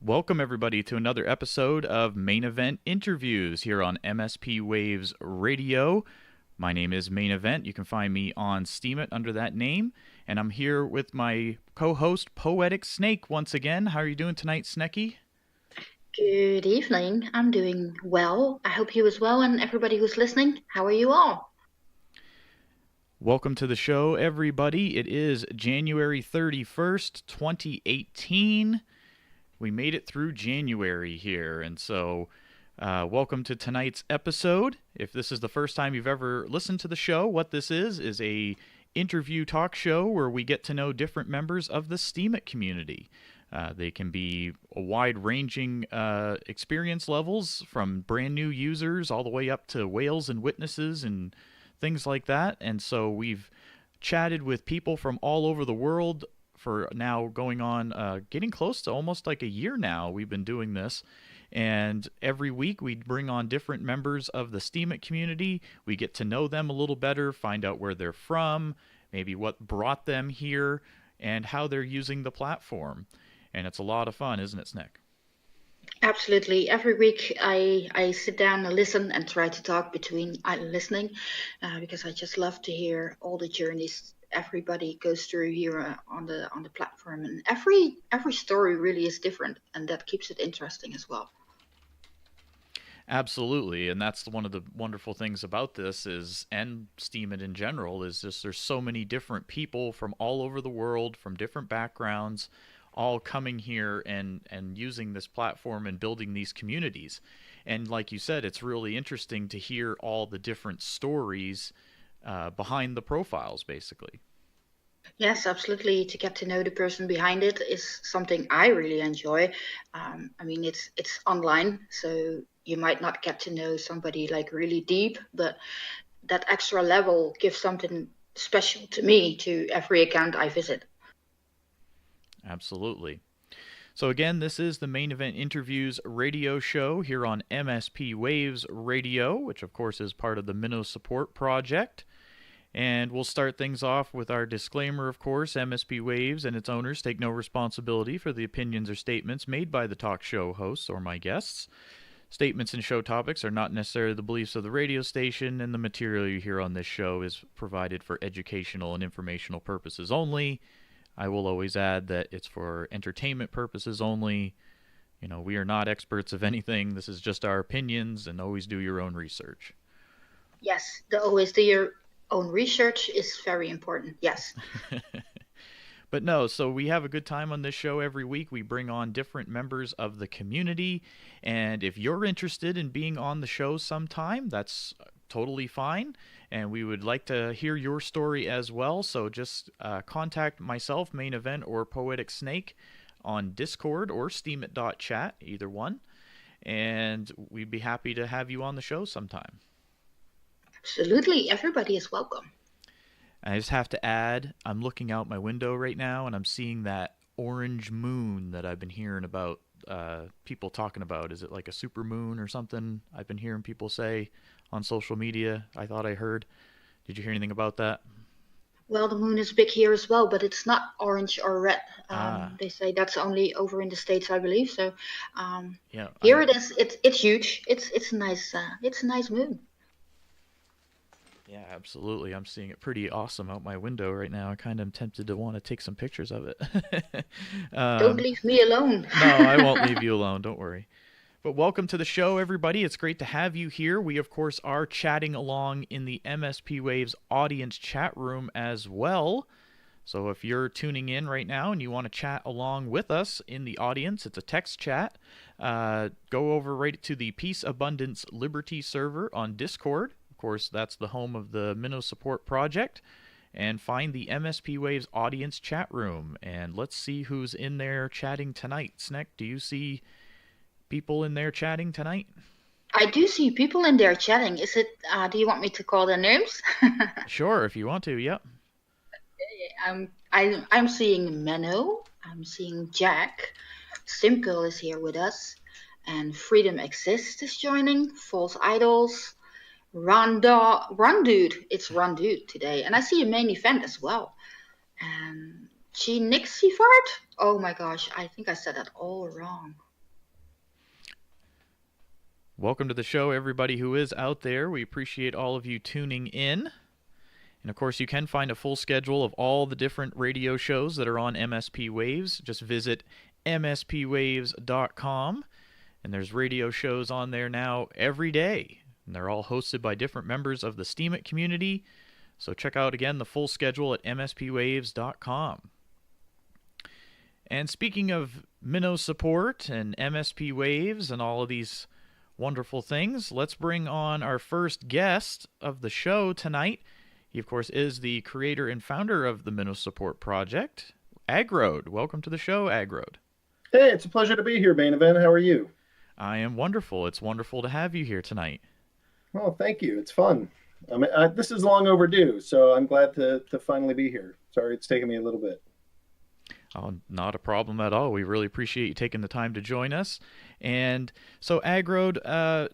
Welcome, everybody, to another episode of Main Event Interviews here on MSP Waves Radio. My name is Main Event. You can find me on Steemit under that name. And I'm here with my co host, Poetic Snake, once again. How are you doing tonight, Snecky? Good evening. I'm doing well. I hope you as well, and everybody who's listening. How are you all? Welcome to the show, everybody. It is January 31st, 2018. We made it through January here, and so welcome to tonight's episode. If this is the first time you've ever listened to the show, what this is a interview talk show where we get to know different members of the Steemit community. They can be a wide-ranging experience levels, from brand new users all the way up to whales and witnesses and things like that. And so we've chatted with people from all over the world for now going on, getting close to almost like a year now. We've been doing this. And every week we bring on different members of the Steemit community. We get to know them a little better, find out where they're from, maybe what brought them here, and how they're using the platform. And it's a lot of fun, isn't it, Snick? Absolutely. Every week I sit down and listen and try to talk between listening because I just love to hear all the journeys everybody goes through here on the platform, and every story really is different, and that keeps it interesting as well. Absolutely, and that's one of the wonderful things about this is, and Steemit in general, is just there's so many different people from all over the world, from different backgrounds, all coming here and using this platform and building these communities. And like you said, it's really interesting to hear all the different stories behind the profiles, basically. Yes, absolutely. To get to know the person behind it is something I really enjoy. I mean, it's online, so you might not get to know somebody like really deep, but that extra level gives something special to me to every account I visit. Absolutely. So again, this is the Main Event Interviews radio show here on MSP Waves Radio, which of course is part of the Minnow Support Project. And we'll start things off with our disclaimer, of course. MSP Waves and its owners take no responsibility for the opinions or statements made by the talk show hosts or my guests. Statements and show topics are not necessarily the beliefs of the radio station, and the material you hear on this show is provided for educational and informational purposes only. I will always add that it's for entertainment purposes only. You know, we are not experts of anything. This is just our opinions, and always do your own research. Yes, the always do your own research is very important. Yes. But no, so we have a good time on this show every week. We bring on different members of the community. And if you're interested in being on the show sometime, that's totally fine. And we would like to hear your story as well. So just contact myself, Main Event, or Poetic Snake on Discord or Steemit.chat, either one. And we'd be happy to have you on the show sometime. Absolutely. Everybody is welcome. I just have to add, I'm looking out my window right now and I'm seeing that orange moon that I've been hearing about, people talking about. Is it like a super moon or something? I've been hearing people say on social media. I thought I heard. Did you hear anything about that? Well, the moon is big here as well, but it's not orange or red. Ah, They say that's only over in the States, I believe. So yeah, here it is. It's huge. It's a nice moon. yeah, absolutely. I'm seeing it pretty awesome out my window right now. I kind of am tempted to want to take some pictures of it. Don't um, leave me alone. no, I won't leave you alone. Don't worry. But welcome to the show, everybody. It's great to have you here. We, of course, are chatting along in the MSP Waves audience chat room as well. So if you're tuning in right now and you want to chat along with us in the audience, it's a text chat. Go over right to the Peace, Abundance, Liberty server on Discord. Of course, that's the home of the Minnow Support Project. And find the MSP Waves audience chat room. And let's see who's in there chatting tonight. Sneck, do you see people in there chatting tonight? I do see people in there chatting. Is it? Do you want me to call their names? Sure, if you want to. Yep. I'm seeing Menno. I'm seeing Jack. Simple is here with us, and Freedom Exists is joining. False Idols. Run Dude. It's Run Dude today, and I see a main event as well. And G Nixie Fart. Oh my gosh, I think I said that all wrong. Welcome to the show, everybody who is out there. We appreciate all of you tuning in. And of course, you can find a full schedule of all the different radio shows that are on MSP Waves. Just visit mspwaves.com. And there's radio shows on there now every day. And they're all hosted by different members of the Steemit community. So check out, again, the full schedule at mspwaves.com. And speaking of minnow support and MSP Waves and all of these wonderful things, let's bring on our first guest of the show tonight. He, of course, is the creator and founder of the Minnow Support Project, Agrode. Welcome to the show, Agrode. Hey, it's a pleasure to be here, Bainovan. How are you? I am wonderful. It's wonderful to have you here tonight. Oh, thank you. It's fun. This is long overdue, so I'm glad to finally be here. Sorry it's taken me a little bit. Oh, not a problem at all. We really appreciate you taking the time to join us. And so, Agrode,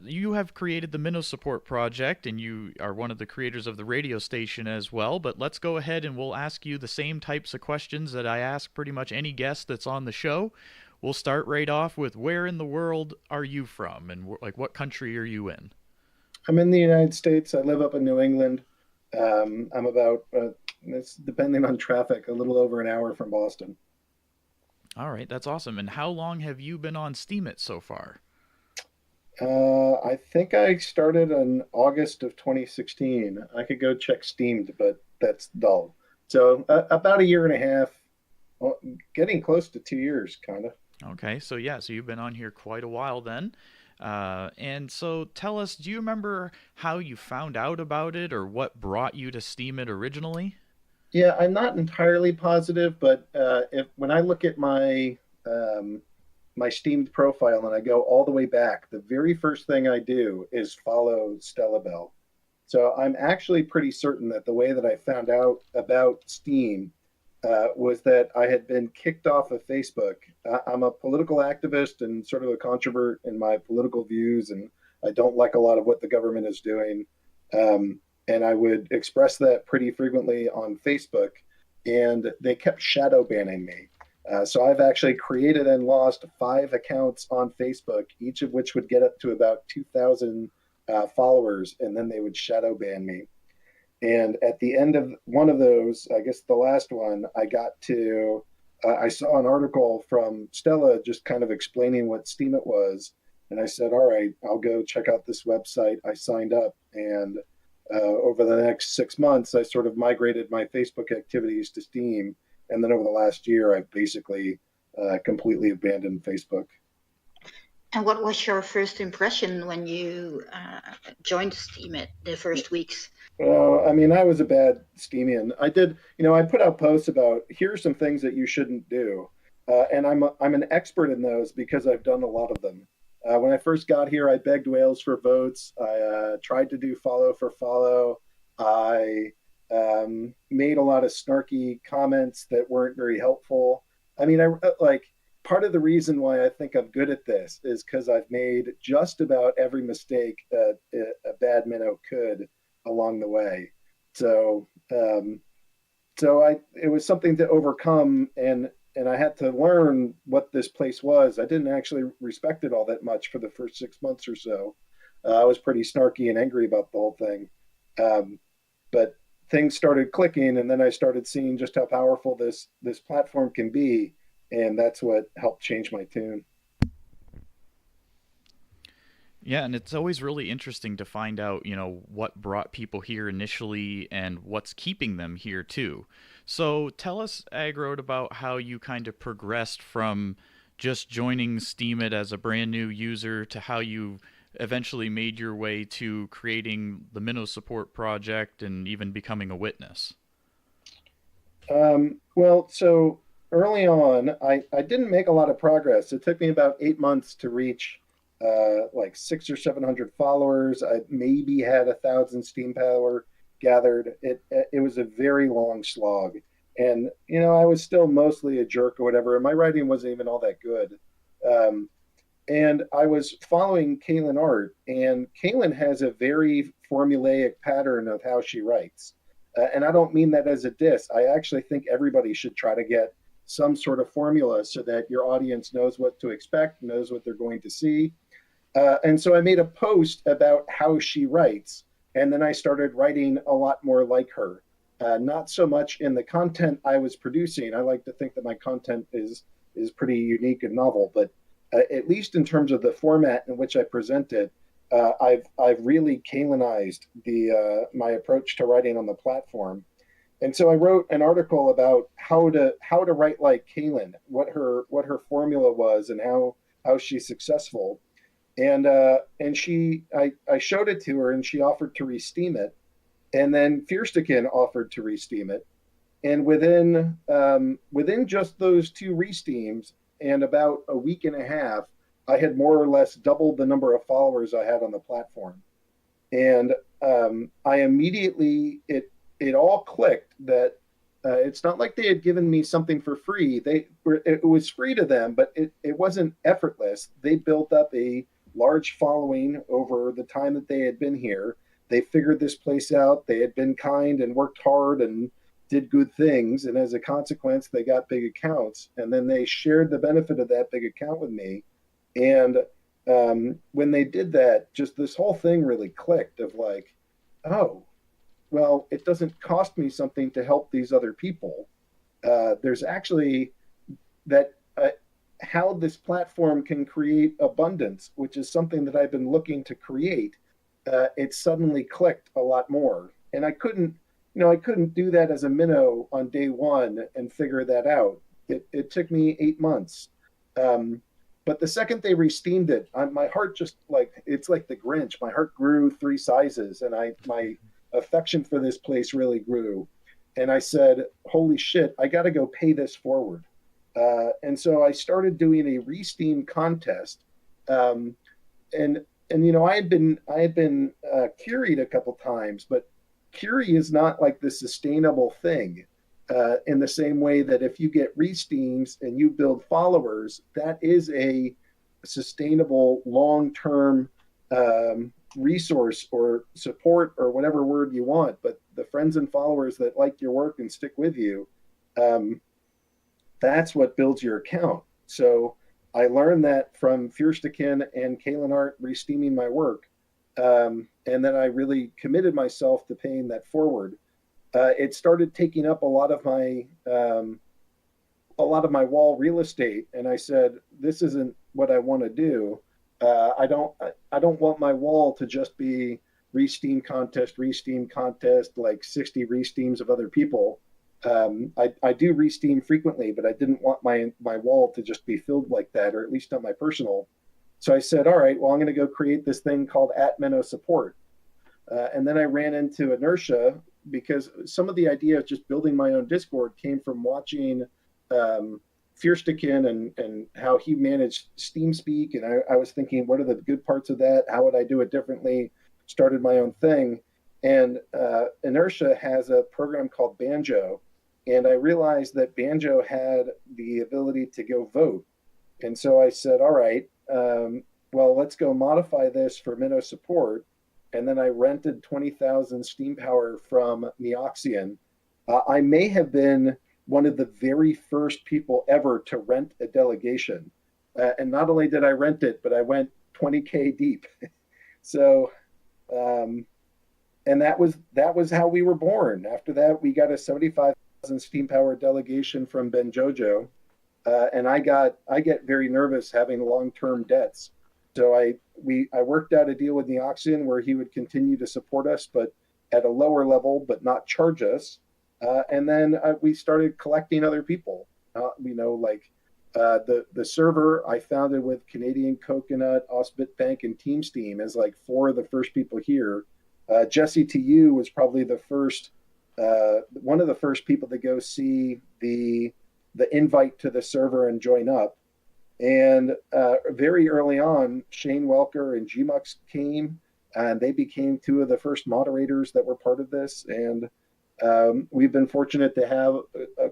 you have created the Minnow Support Project, and you are one of the creators of the radio station as well. But let's go ahead and we'll ask you the same types of questions that I ask pretty much any guest that's on the show. We'll start right off with, where in the world are you from, and what country are you in? I'm in the United States. I live up in New England. I'm about, it's depending on traffic, a little over an hour from Boston. All right, that's awesome. And how long have you been on Steemit so far? I think I started in August of 2016. I could go check Steemed, but that's dull. So about a year and a half, getting close to 2 years, kind of. Okay, so you've been on here quite a while then. And so tell us, do you remember how you found out about it or what brought you to Steemit originally? Yeah, I'm not entirely positive, but when I look at my my Steemed profile and I go all the way back, the very first thing I do is follow Stella Bell. So I'm actually pretty certain that the way that I found out about Steem was that I had been kicked off of Facebook. I'm a political activist and sort of a controvert in my political views, and I don't like a lot of what the government is doing. And I would express that pretty frequently on Facebook, and they kept shadow banning me. So I've actually created and lost 5 accounts on Facebook, each of which would get up to about 2,000 followers, and then they would shadow ban me. And at the end of one of those, I guess the last one, I saw an article from Stella just kind of explaining what Steemit was. And I said, all right, I'll go check out this website. I signed up, and over the next 6 months, I sort of migrated my Facebook activities to Steem. And then over the last year, I've basically completely abandoned Facebook. And what was your first impression when you joined Steemit the first weeks? I mean, I was a bad Steemian. I put out posts about, here are some things that you shouldn't do. And I'm an expert in those because I've done a lot of them. When I first got here, I begged whales for votes. I tried to do follow for follow. I made a lot of snarky comments that weren't very helpful. I mean, part of the reason why I think I'm good at this is because I've made just about every mistake that a bad minnow could along the way. So it was something to overcome, and I had to learn what this place was. I didn't actually respect it all that much for the first 6 months or so. I was pretty snarky and angry about the whole thing. But things started clicking, and then I started seeing just how powerful this platform can be, and that's what helped change my tune. Yeah, and it's always really interesting to find out, what brought people here initially and what's keeping them here too. So tell us, Agrode, about how you kind of progressed from just joining Steemit as a brand new user to how you eventually made your way to creating the Minnow Support Project and even becoming a witness. Well, so early on, I didn't make a lot of progress. It took me about 8 months to reach like 600 or 700 followers. I maybe had 1,000 Steem power gathered. It was a very long slog, and I was still mostly a jerk or whatever, and my writing wasn't even all that good. And I was following Kaylin Art, and Kaylin has a very formulaic pattern of how she writes. And I don't mean that as a diss. I actually think everybody should try to get some sort of formula so that your audience knows what to expect, knows what they're going to see. And so I made a post about how she writes, and then I started writing a lot more like her. Not so much in the content I was producing. I like to think that my content is pretty unique and novel, but at least in terms of the format in which I present it, I've really Kalenized the my approach to writing on the platform. And so I wrote an article about how to write like Kalen, what her formula was, and how she's successful. And I showed it to her, and she offered to re-steam it, and then Fierstekin offered to re-steam it, and within just those two re-steams and about a week and a half, I had more or less doubled the number of followers I had on the platform. And I immediately it all clicked that it's not like they had given me something for free. It was free to them, but it wasn't effortless. They built up a large following over the time that they had been here. They figured this place out. They had been kind and worked hard and did good things. And as a consequence, they got big accounts. And then they shared the benefit of that big account with me. And when they did that, just this whole thing really clicked of like, oh, well, it doesn't cost me something to help these other people. There's actually that how this platform can create abundance, which is something that I've been looking to create. It suddenly clicked a lot more, and I couldn't do that as a minnow on day one and figure that out. It took me 8 months. But the second they re-steamed it, my heart just it's like the Grinch. My heart grew 3 sizes, and my affection for this place really grew. And I said, holy shit, I got to go pay this forward. And so I started doing a re-steam contest. And I had been Curie a couple times, but Curie is not like the sustainable thing. In the same way that if you get re-steams and you build followers, that is a sustainable long-term resource or support or whatever word you want. But the friends and followers that like your work and stick with you, that's what builds your account. So I learned that from Fierstekin and Kalen Art re-steaming my work. And then I really committed myself to paying that forward. It started taking up a lot of my wall real estate, and I said, "This isn't what I want to do. I don't want my wall to just be re-steam contest, like 60 re-steams of other people. I do re-steam frequently, but I didn't want my wall to just be filled like that, or at least not my personal. So I said, all right, well, I'm going to go create this thing called @MinnoSupport. And then I ran into inertia because some of the idea of just building my own Discord came from watching Fierstekin and how he managed Steem Speak. And I was thinking, what are the good parts of that? How would I do it differently? Started my own thing. And Inertia has a program called Banjo. And I realized that Banjo had the ability to go vote. And so I said, all right, well, let's go modify this for MinnoSupport. And then I rented 20,000 steam power from Neoxian. I may have been one of the very first people ever to rent a delegation. And not only did I rent it, but I went 20K deep. So, and that was how we were born. After that, we got a 75,000 steam power delegation from Ben Jojo. And I get very nervous having long-term debts. So I worked out a deal with Neoxian where he would continue to support us, but at a lower level, but not charge us. And then we started collecting other people. The server I founded with Canadian Coconut, Osbit and Team Steem as like 4 of the first people here. Jesse TU was probably the first, one of the first people to go see the invite to the server and join up. And very early on, Shane Welker and Gmux came, and they became 2 of the first moderators that were part of this. And we've been fortunate to have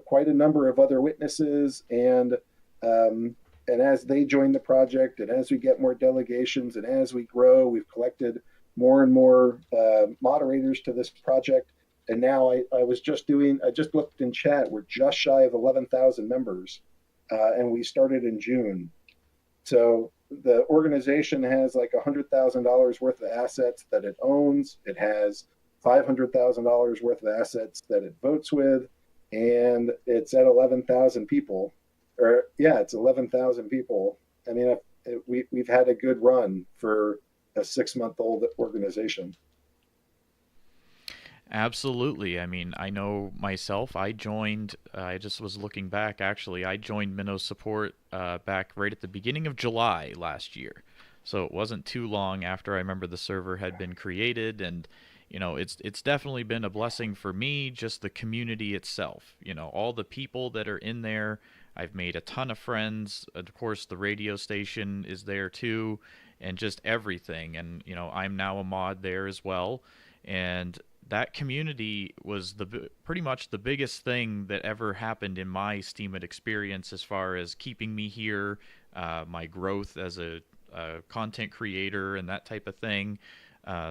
quite a number of other witnesses. And as they join the project, and as we get more delegations, and as we grow, we've collected more and more moderators to this project. And now I just looked in chat, we're just shy of 11,000 members. And we started in June. So the organization has like $100,000 worth of assets that it owns. It has $500,000 worth of assets that it votes with, and it's at 11,000 people. Or yeah, it's 11,000 people. I mean, we've had a good run for a 6-month-old organization. Absolutely. I mean, I know myself, I joined, I just was looking back actually, I joined Minnow Support back right at the beginning of July last year. So it wasn't too long after I remember the server had been created, and it's definitely been a blessing for me, just the community itself. All the people that are in there. I've made a ton of friends. Of course, the radio station is there too, and just everything. And I'm now a mod there as well, and that community was pretty much the biggest thing that ever happened in my Steemit experience, as far as keeping me here, my growth as a content creator, and that type of thing.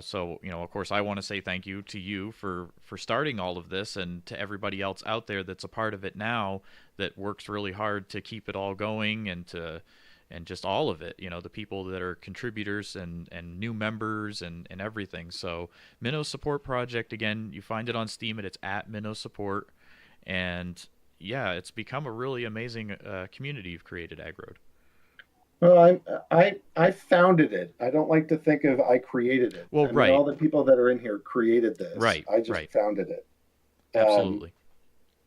So, of course, I want to say thank you to you for starting all of this, and to everybody else out there that's a part of it now, that works really hard to keep it all going, and just all of it, the people that are contributors and new members and everything. So Minnow Support Project, again, you find it on Steemit. It's at Minnow Support. And yeah, it's become a really amazing community you've created, Agrode. Well, I founded it. I don't like to think of I created it. Well, I mean, right. all the people that are in here created this. Right. I just right. founded it. Absolutely.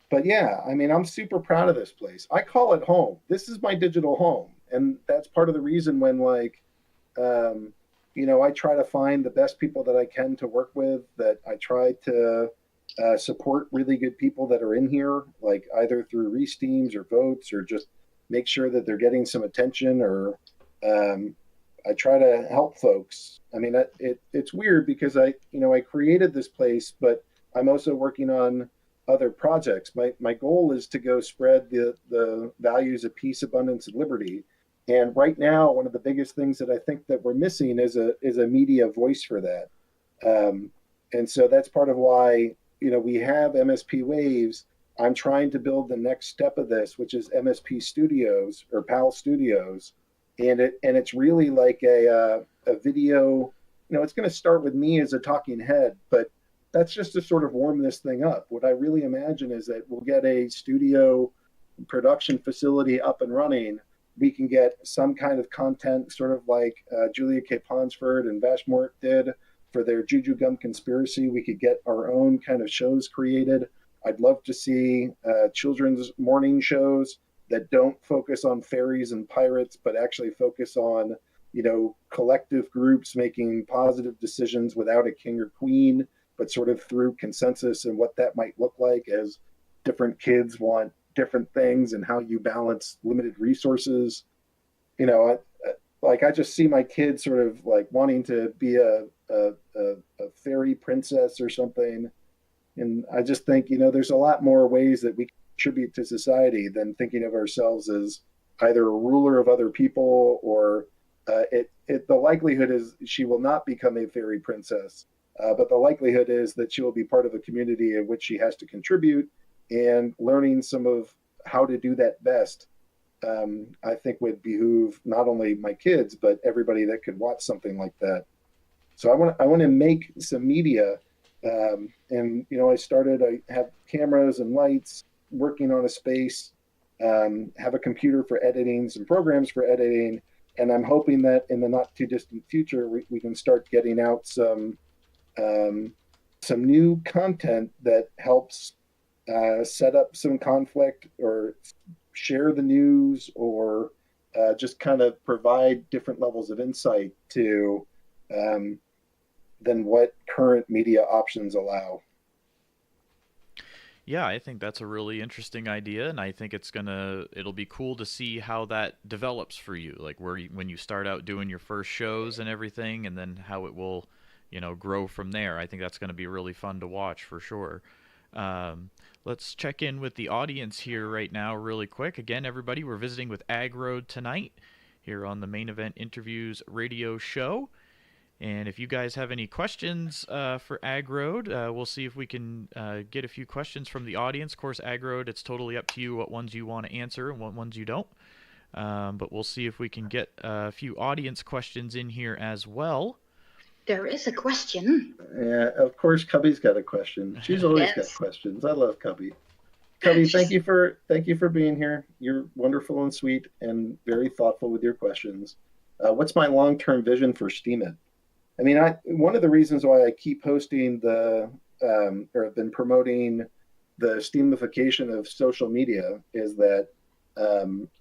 But yeah, I mean, I'm super proud of this place. I call it home. This is my digital home. And that's part of the reason when, like, I try to find the best people that I can to work with, that I try to support really good people that are in here, like either through re-steams or votes, or just make sure that they're getting some attention, or I try to help folks. I mean, it's weird because I created this place, but I'm also working on other projects. My goal is to go spread the values of peace, abundance, and liberty. And right now, one of the biggest things that I think that we're missing is a media voice for that. And so that's part of why, we have MSP Waves. I'm trying to build the next step of this, which is MSP Studios, or PAL Studios. And it's really like a video, it's going to start with me as a talking head, but that's just to sort of warm this thing up. What I really imagine is that we'll get a studio production facility up and running. We can get some kind of content, sort of like Julia K. Ponsford and Vashmort did for their Juju Gum Conspiracy. We could get our own kind of shows created. I'd love to see children's morning shows that don't focus on fairies and pirates, but actually focus on, collective groups making positive decisions without a king or queen, but sort of through consensus and what that might look like, as different kids want different things, and how you balance limited resources. I just see my kids sort of like wanting to be a fairy princess or something. And I just think, there's a lot more ways that we contribute to society than thinking of ourselves as either a ruler of other people, or the likelihood is she will not become a fairy princess. But the likelihood is that she will be part of a community in which she has to contribute, and learning some of how to do that best, I think would behoove not only my kids, but everybody that could watch something like that. So I want to make some media. And, I have cameras and lights, working on a space, have a computer for editing, some programs for editing. And I'm hoping that in the not too distant future, we can start getting out some new content that helps set up some conflict, or share the news, or just kind of provide different levels of insight to than what current media options allow. Yeah, I think that's a really interesting idea, and I think it'll be cool to see how that develops for you, like when you start out doing your first shows and everything, and then how it will, grow from there. I think that's going to be really fun to watch for sure. Let's check in with the audience here right now really quick. Again, everybody, we're visiting with Agrode tonight here on the Main Event Interviews radio show. And if you guys have any questions for Agrode, we'll see if we can get a few questions from the audience. Of course, Agrode, it's totally up to you what ones you want to answer and what ones you don't. But we'll see if we can get a few audience questions in here as well. There is a question. Yeah, of course, Cubby's got a question. She's always got questions. I love Cubby. Cubby, thank you for being here. You're wonderful and sweet and very thoughtful with your questions. What's my long-term vision for Steemit? I mean, one of the reasons why I keep posting or have been promoting the Steamification of social media is that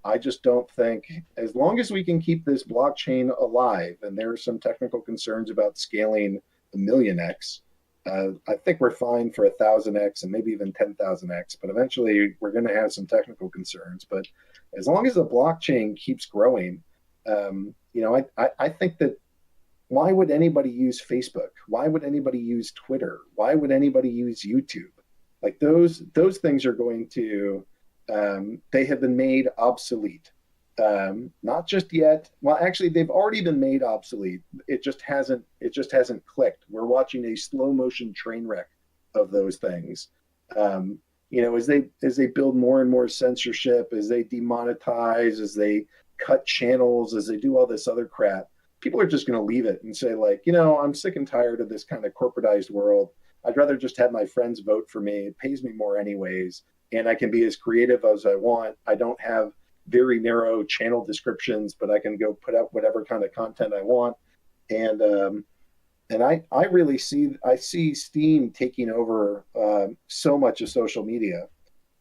I just don't think, as long as we can keep this blockchain alive, and there are some technical concerns about scaling a million X, I think we're fine for 1,000X and maybe even 10,000X, but eventually we're going to have some technical concerns. But as long as the blockchain keeps growing, I think that why would anybody use Facebook? Why would anybody use Twitter? Why would anybody use YouTube? Like those things are going to, they have been made obsolete. Not just yet. Well, actually, they've already been made obsolete. It just hasn't clicked. We're watching a slow motion train wreck of those things. As they build more and more censorship, as they demonetize, as they cut channels, as they do all this other crap, people are just going to leave it and say, like, I'm sick and tired of this kind of corporatized world. I'd rather just have my friends vote for me. It pays me more anyways, and I can be as creative as I want. I don't have very narrow channel descriptions, but I can go put out whatever kind of content I want. And I really see Steem taking over so much of social media.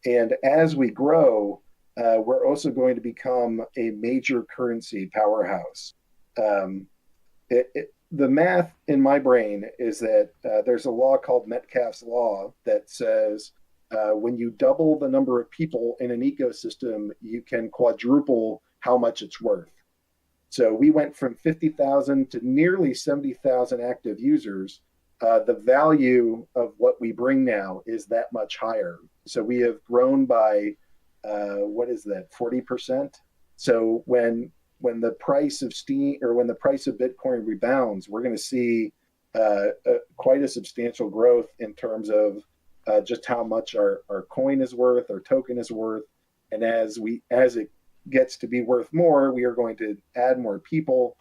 And as we grow, we're also going to become a major currency powerhouse. The math in my brain is that there's a law called Metcalfe's law that says when you double the number of people in an ecosystem, you can quadruple how much it's worth. So we went from 50,000 to nearly 70,000 active users. The value of what we bring now is that much higher. So we have grown by, 40%? So when the price of Steem or when the price of Bitcoin rebounds, we're going to see quite a substantial growth in terms of just how much our coin is worth, our token is worth. And as it gets to be worth more, we are going to add more people,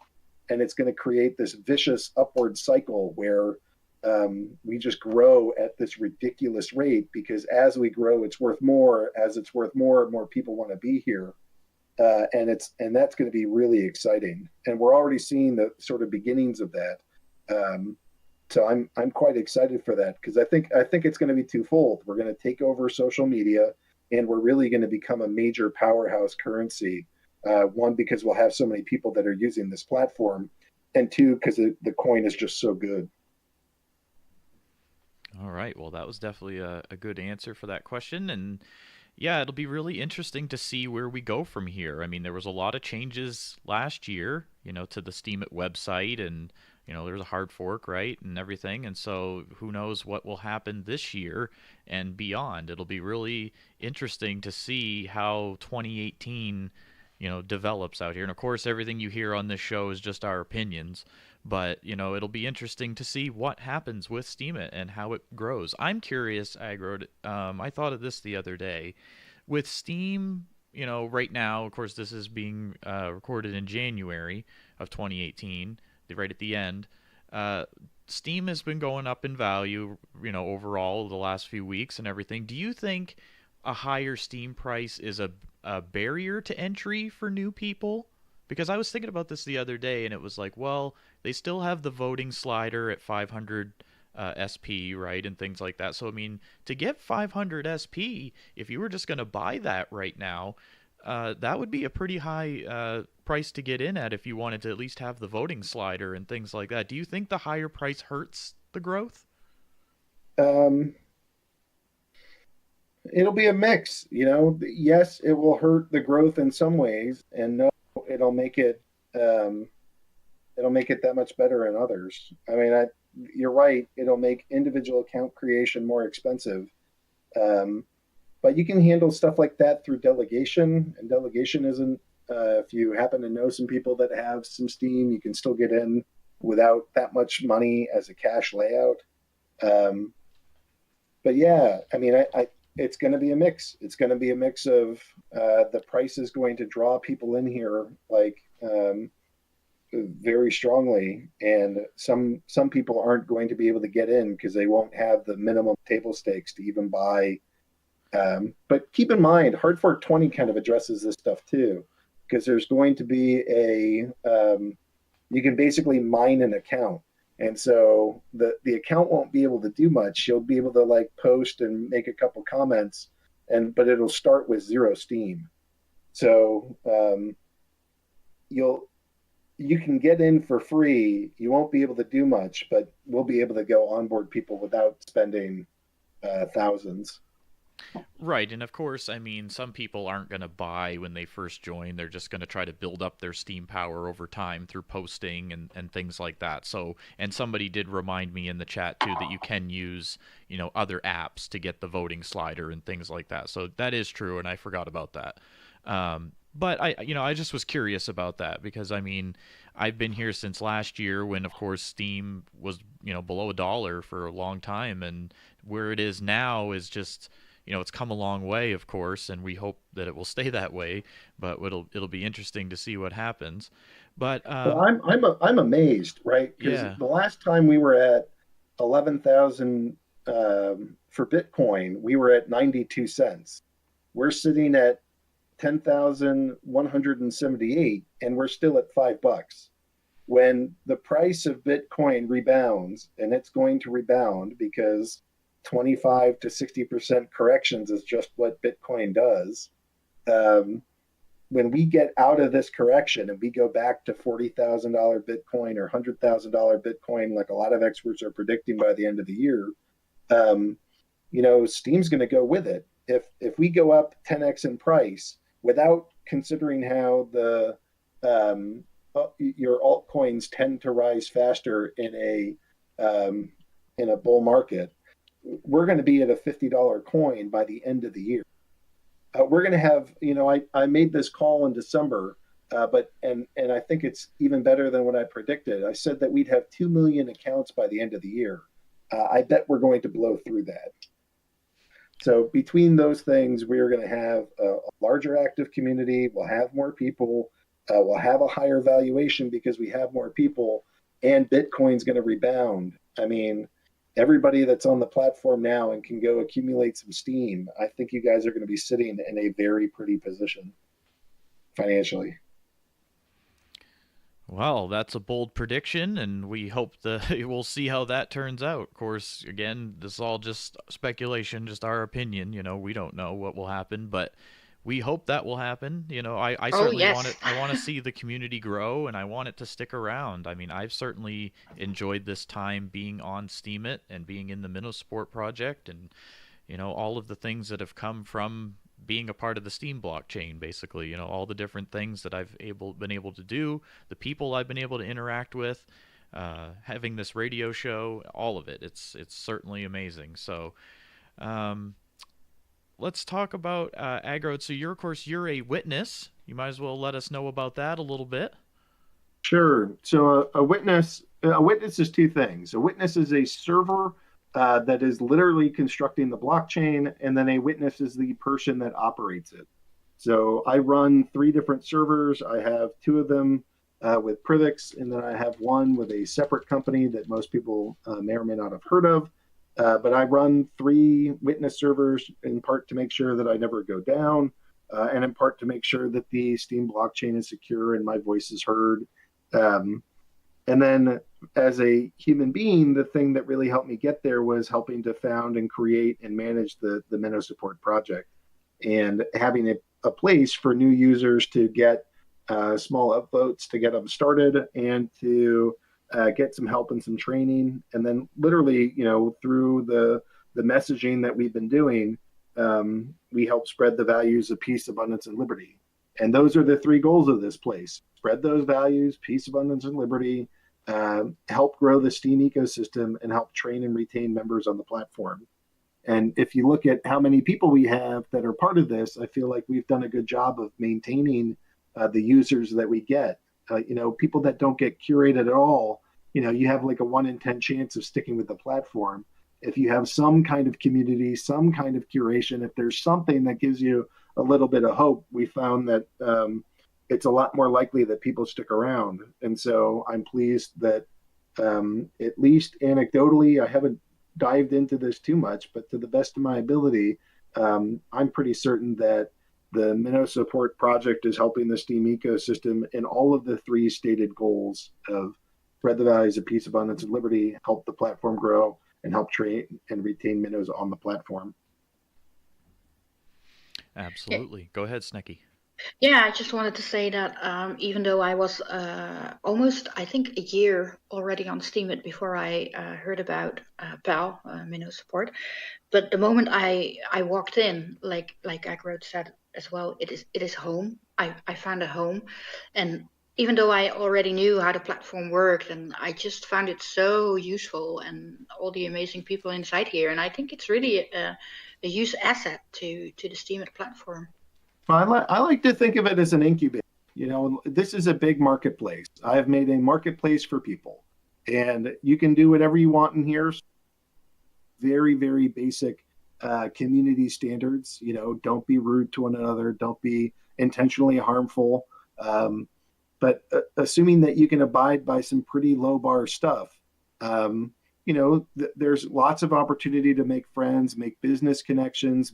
and it's going to create this vicious upward cycle where we just grow at this ridiculous rate, because as we grow, it's worth more. As it's worth more, more people want to be here. And that's going to be really exciting. And we're already seeing the sort of beginnings of that. So I'm quite excited for that, because I think it's going to be twofold. We're going to take over social media, and we're really going to become a major powerhouse currency. One, because we'll have so many people that are using this platform, and two, because the coin is just so good. All right. Well, that was definitely a good answer for that question. And yeah, it'll be really interesting to see where we go from here. I mean, there was a lot of changes last year, to the Steemit website, and there's a hard fork, right, and everything. And so who knows what will happen this year and beyond. It'll be really interesting to see how 2018, develops out here. And of course, everything you hear on this show is just our opinions. But, it'll be interesting to see what happens with Steemit and how it grows. I'm curious, Agro, I thought of this the other day. With Steem, right now, of course, this is being recorded in January of 2018, right at the end. Steem has been going up in value, overall the last few weeks and everything. Do you think a higher Steem price is a barrier to entry for new people? Because I was thinking about this the other day, and it was like, well, they still have the voting slider at 500 SP, right, and things like that. So, I mean, to get 500 SP, if you were just going to buy that right now, that would be a pretty high price to get in at if you wanted to at least have the voting slider and things like that. Do you think the higher price hurts the growth? It'll be a mix. Yes, it will hurt the growth in some ways, and no, it'll make it that much better in others. I mean, you're right. It'll make individual account creation more expensive, but you can handle stuff like that through delegation. And delegation isn't. If you happen to know some people that have some Steem, you can still get in without that much money as a cash layout. But yeah, I mean, it's going to be a mix. It's going to be a mix of the price is going to draw people in here like very strongly, and some people aren't going to be able to get in because they won't have the minimum table stakes to even buy. But keep in mind, Hard Fork 20 kind of addresses this stuff too, because there's going to be you can basically mine an account. And so the account won't be able to do much. You'll be able to like post and make a couple comments, but it'll start with 0 Steem. So you can get in for free. You won't be able to do much, but we'll be able to go onboard people without spending thousands. Right, and of course, I mean, some people aren't going to buy when they first join. They're just going to try to build up their Steam power over time through posting and things like that. So, and somebody did remind me in the chat too that you can use, other apps to get the voting slider and things like that. So that is true, and I forgot about that. But I just was curious about that because I mean, I've been here since last year when, of course, Steam was below $1 for a long time, and where it is now is just it's come a long way, of course, and we hope that it will stay that way. But it'll be interesting to see what happens. But well, I'm amazed, right? Because yeah. the last time we were at 11,000 for Bitcoin, we were at 92 cents. We're sitting at 10,178, and we're still at $5. When the price of Bitcoin rebounds, and it's going to rebound because 25 to 60% corrections is just what Bitcoin does. When we get out of this correction and we go back to $40,000 Bitcoin or $100,000 Bitcoin, like a lot of experts are predicting by the end of the year, Steem's going to go with it. If we go up 10x in price without considering how your altcoins tend to rise faster in a bull market, we're going to be at a $50 coin by the end of the year. We're going to have, I made this call in December, and I think it's even better than what I predicted. I said that we'd have 2 million accounts by the end of the year. I bet we're going to blow through that. So between those things, we're going to have a larger active community. We'll have more people. We'll have a higher valuation because we have more people, and Bitcoin's going to rebound. I mean, everybody that's on the platform now and can go accumulate some Steem, I think you guys are going to be sitting in a very pretty position financially. Well, that's a bold prediction, and we hope we'll see how that turns out. Of course, again, this is all just speculation, just our opinion. We don't know what will happen, but we hope that will happen. I certainly want it. I want to see the community grow, and I want it to stick around. I mean, I've certainly enjoyed this time being on Steemit and being in the Minosport project, and all of the things that have come from being a part of the Steem blockchain. Basically, all the different things that I've been able to do, the people I've been able to interact with, having this radio show, all of it. It's certainly amazing. So. Let's talk about Agro. So you're a witness. You might as well let us know about that a little bit. Sure. So a witness is two things. A witness is a server that is literally constructing the blockchain, and then a witness is the person that operates it. So I run 3 different servers. I have 2 of them with Privix, and then I have one with a separate company that most people may or may not have heard of. But I run 3 witness servers in part to make sure that I never go down, and in part to make sure that the Steem blockchain is secure and my voice is heard. And then as a human being, the thing that really helped me get there was helping to found and create and manage the Minosport project, and having a place for new users to get small upvotes to get them started, and to get some help and some training. And then literally, through the messaging that we've been doing, we help spread the values of peace, abundance, and liberty. And those are the 3 goals of this place: spread those values, peace, abundance, and liberty, help grow the Steem ecosystem, and help train and retain members on the platform. And if you look at how many people we have that are part of this, I feel like we've done a good job of maintaining the users that we get. People that don't get curated at all, you have like a 1 in 10 chance of sticking with the platform. if you have some kind of community, some kind of curation, if there's something that gives you a little bit of hope, we found that it's a lot more likely that people stick around. And so I'm pleased that at least anecdotally, I haven't dived into this too much, but to the best of my ability, I'm pretty certain that the Minnow Support Project is helping the Steem ecosystem in all of the three stated goals of spread the values of peace, abundance, and liberty, help the platform grow, and help train and retain minnows on the platform. Absolutely. Go ahead, Snecky. Yeah, I just wanted to say that even though I was almost, I think, a year already on Steemit before I heard about PAL, Minnow Support, but the moment I walked in, like Agrod said as well, it is home. I found a home, and even though I already knew how the platform worked, and I just found it so useful, and all the amazing people inside here, and I think it's really a huge asset to the Steemit platform. I like to think of it as an incubator. You know, this is a big marketplace. I've made a marketplace for people, and you can do whatever you want in here. Very, very basic community standards. You know, don't be rude to one another. Don't be intentionally harmful. But assuming that you can abide by some pretty low bar stuff, you know, there's lots of opportunity to make friends, make business connections,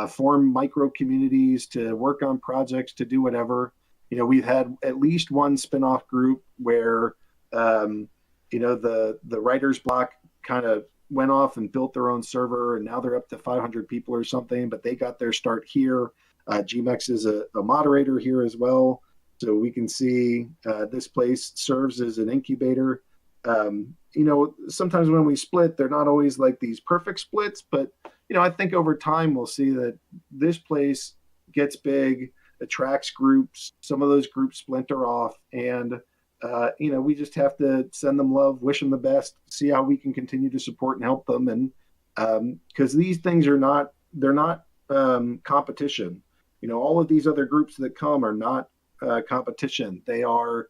form micro communities, to work on projects, to do whatever. You know, we've had at least one spinoff group where, you know, the writer's block kind of went off and built their own server, and now they're up to 500 people or something, but they got their start here. GMEX is a moderator here as well. So we can see this place serves as an incubator. You know, sometimes when we split, they're not always like these perfect splits, but, you know, I think over time we'll see that this place gets big, attracts groups. Some of those groups splinter off, and, you know, we just have to send them love, wish them the best, see how we can continue to support and help them. And because these things they're not competition. You know, all of these other groups that come are not competition. They are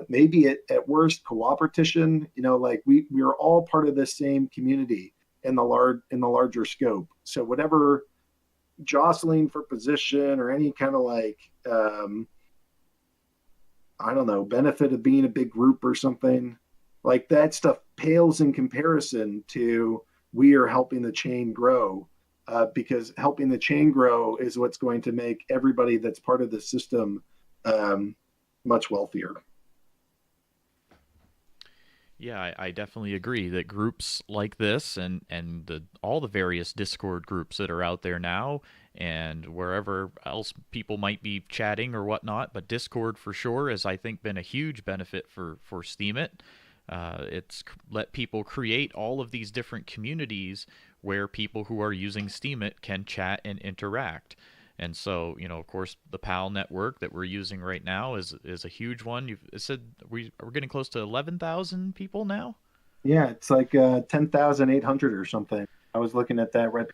maybe at worst cooperation. You know, like we are all part of the same community in the larger scope. So whatever jostling for position or any kind of like I don't know, benefit of being a big group or something like that stuff pales in comparison to we are helping the chain grow. Because helping the chain grow is what's going to make everybody that's part of the system much wealthier. Yeah, I definitely agree that groups like this and all the various Discord groups that are out there now and wherever else people might be chatting or whatnot, but Discord for sure has, I think, been a huge benefit for Steemit. It's let people create all of these different communities where people who are using Steemit can chat and interact. And so, you know, of course, the PAL network that we're using right now is a huge one. You've said we're getting close to 11,000 people now. Yeah, it's like 10,800 or something. I was looking at that right.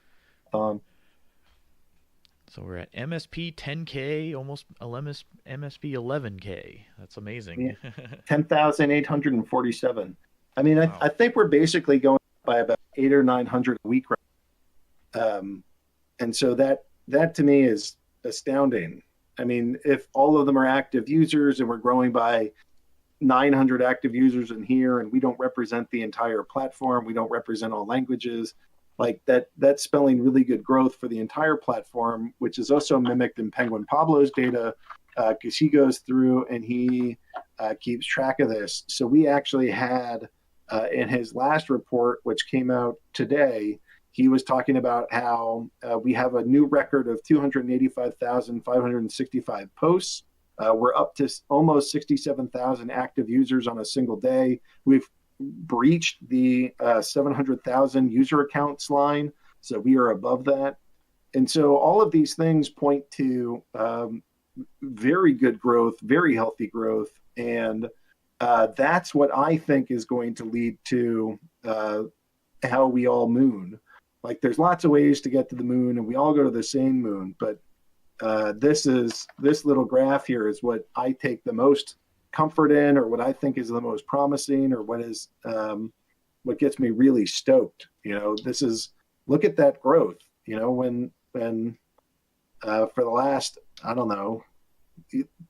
So we're at MSP 10K, almost MSP 11K. That's amazing. Yeah. 10,847. I mean, wow. I think we're basically going by about 800 or 900 a week. And so that to me is astounding. I mean, if all of them are active users and we're growing by 900 active users in here, and we don't represent the entire platform, we don't represent all languages, like that's spelling really good growth for the entire platform, which is also mimicked in Penguin Pablo's data, because he goes through and he keeps track of this. So we actually had in his last report, which came out today, he was talking about how we have a new record of 285,565 posts. We're up to almost 67,000 active users on a single day. We've breached the 700,000 user accounts line, so we are above that. And so all of these things point to very good growth, very healthy growth, and that's what I think is going to lead to how we all moon. Like, there's lots of ways to get to the moon, and we all go to the same moon, but this little graph here is what I take the most comfort in, or what I think is the most promising, or what is what gets me really stoked. Look at that growth. When for the last, I don't know,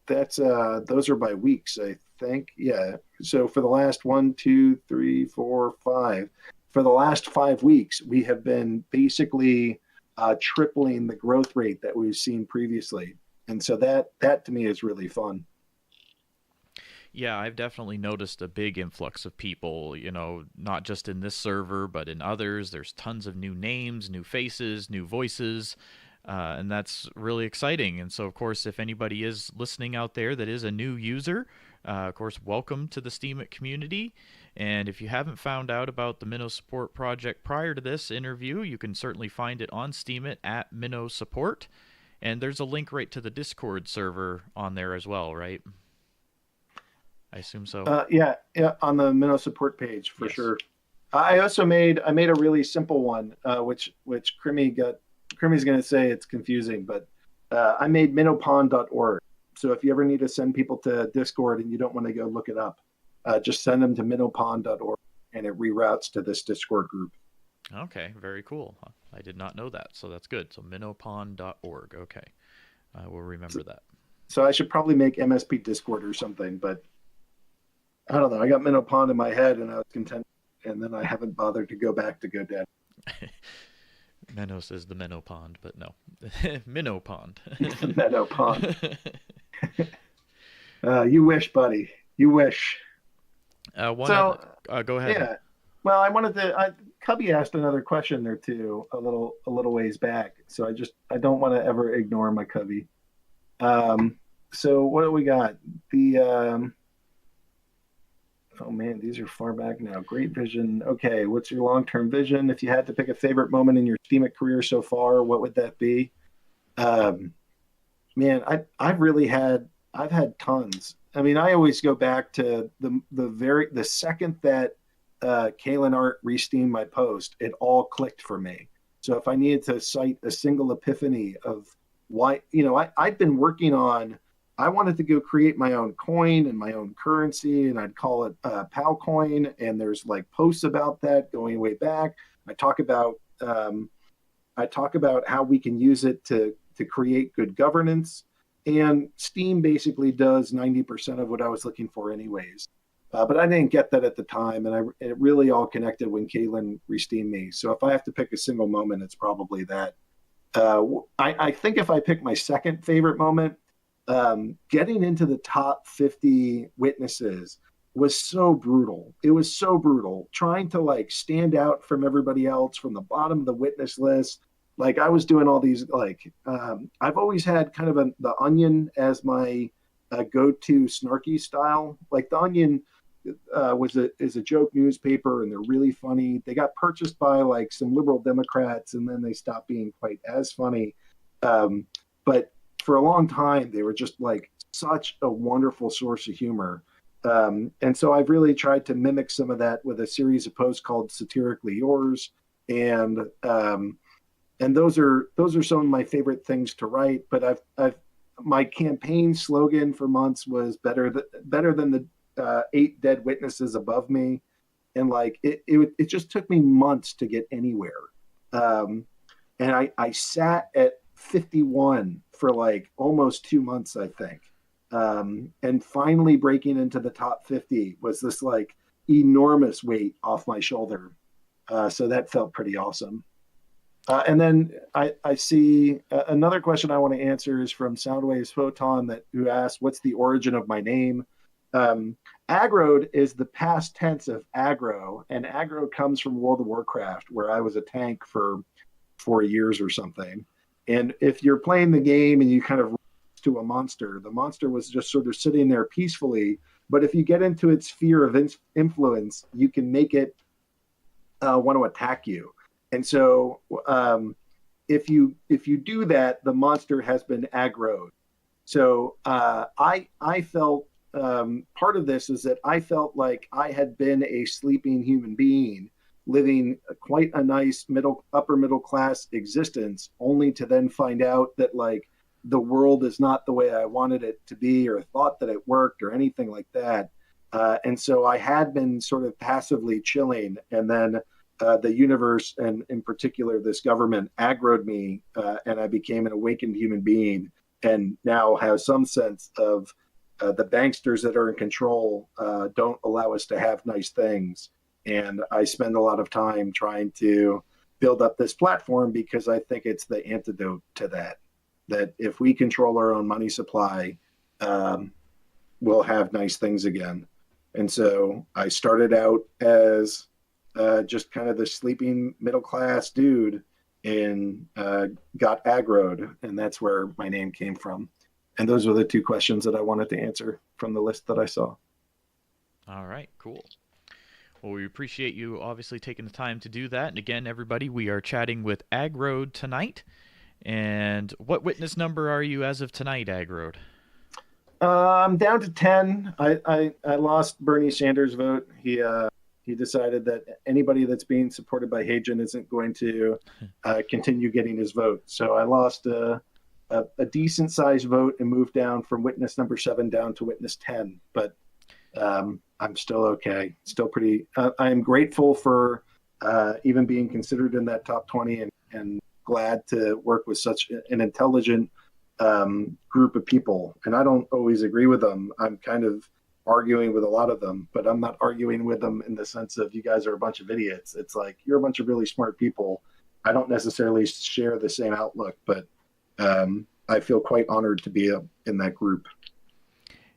that's those are by weeks, I think. Yeah. So for the last 1, 2, 3, 4, 5, for the last 5 weeks, we have been basically tripling the growth rate that we've seen previously. And so that to me is really fun. Yeah, I've definitely noticed a big influx of people, not just in this server, but in others. There's tons of new names, new faces, new voices, and that's really exciting. And so, of course, if anybody is listening out there that is a new user, of course, welcome to the Steemit community. And if you haven't found out about the Minnow Support project prior to this interview, you can certainly find it on Steemit at Minnow Support. And there's a link right to the Discord server on there as well, right? I assume so. Yeah, on the Minnow support page for sure. I also made a really simple one, which Crimmy's going to say it's confusing, but I made minnowpond.org. So if you ever need to send people to Discord and you don't want to go look it up, just send them to minnowpond.org and it reroutes to this Discord group. Okay, very cool. I did not know that, so that's good. So minnowpond.org. Okay, I will remember that. So I should probably make MSP Discord or something, but I don't know. I got Minnow Pond in my head and I was content, and then I haven't bothered to go back to GoDaddy. Minnow says the Minnow Pond, but no. Minnow Pond. Minnow Pond. You wish, buddy. You wish. Go ahead. Yeah. Well, I wanted to. Cubby asked another question or two a little ways back, so I don't want to ever ignore my Cubby. So what do we got? Oh man, these are far back now. Great vision. Okay, what's your long-term vision? If you had to pick a favorite moment in your Steemit career so far, what would that be? Man, I've had tons. I mean, I always go back to the second that Kalen Art re-steamed my post, it all clicked for me. So if I needed to cite a single epiphany of why, I'd been working on, I wanted to go create my own coin and my own currency, and I'd call it Palcoin. And there's like posts about that going way back. I talk about how we can use it to create good governance. And Steem basically does 90% of what I was looking for anyways. But I didn't get that at the time, and it really all connected when Kalen re-steamed me. So if I have to pick a single moment, it's probably that. I think if I pick my second favorite moment, getting into the top 50 witnesses was so brutal. It was so brutal. Trying to stand out from everybody else from the bottom of the witness list. I was doing all these, I've always had kind of the Onion as my go-to snarky style. The Onion is a joke newspaper, and they're really funny. They got purchased by some liberal Democrats, and then they stopped being quite as funny. But for a long time, they were just such a wonderful source of humor. And so I've really tried to mimic some of that with a series of posts called Satirically Yours. And those are some of my favorite things to write. But my campaign slogan for months was better than the 8 dead witnesses above me. And it just took me months to get anywhere. And I sat at 51 for almost 2 months, I think. And finally breaking into the top 50 was this enormous weight off my shoulder. So that felt pretty awesome. And then I see another question I want to answer is from Soundwaves Photon who asked, what's the origin of my name? Aggroed is the past tense of aggro, and aggro comes from World of Warcraft, where I was a tank for 4 years or something. And if you're playing the game and you kind of to a monster, the monster was just sort of sitting there peacefully. But if you get into its sphere of influence, you can make it want to attack you. And so if you do that, the monster has been aggroed. So I felt part of this is that I felt like I had been a sleeping human being living quite a nice upper middle class existence, only to then find out that the world is not the way I wanted it to be or thought that it worked or anything like that. And so I had been sort of passively chilling, and then the universe, and in particular this government, aggroed me, and I became an awakened human being, and now have some sense of the banksters that are in control don't allow us to have nice things. And I spend a lot of time trying to build up this platform because I think it's the antidote to that if we control our own money supply, we'll have nice things again. And so I started out as just kind of the sleeping middle-class dude, and got aggroed, and that's where my name came from. And those are the two questions that I wanted to answer from the list that I saw. All right, cool. Well, we appreciate you obviously taking the time to do that. And again, everybody, we are chatting with Aggroed tonight. And what witness number are you as of tonight, Aggroed? I'm down to 10. I lost Bernie Sanders' vote. He decided that anybody that's being supported by Hagen isn't going to continue getting his vote. So I lost a decent sized vote and moved down from witness number 7 down to witness 10. But I'm still okay. Still pretty. I am grateful for even being considered in that top 20, and glad to work with such an intelligent group of people. And I don't always agree with them. I'm kind of arguing with a lot of them, but I'm not arguing with them in the sense of you guys are a bunch of idiots. It's like, you're a bunch of really smart people. I don't necessarily share the same outlook, but I feel quite honored to be in that group.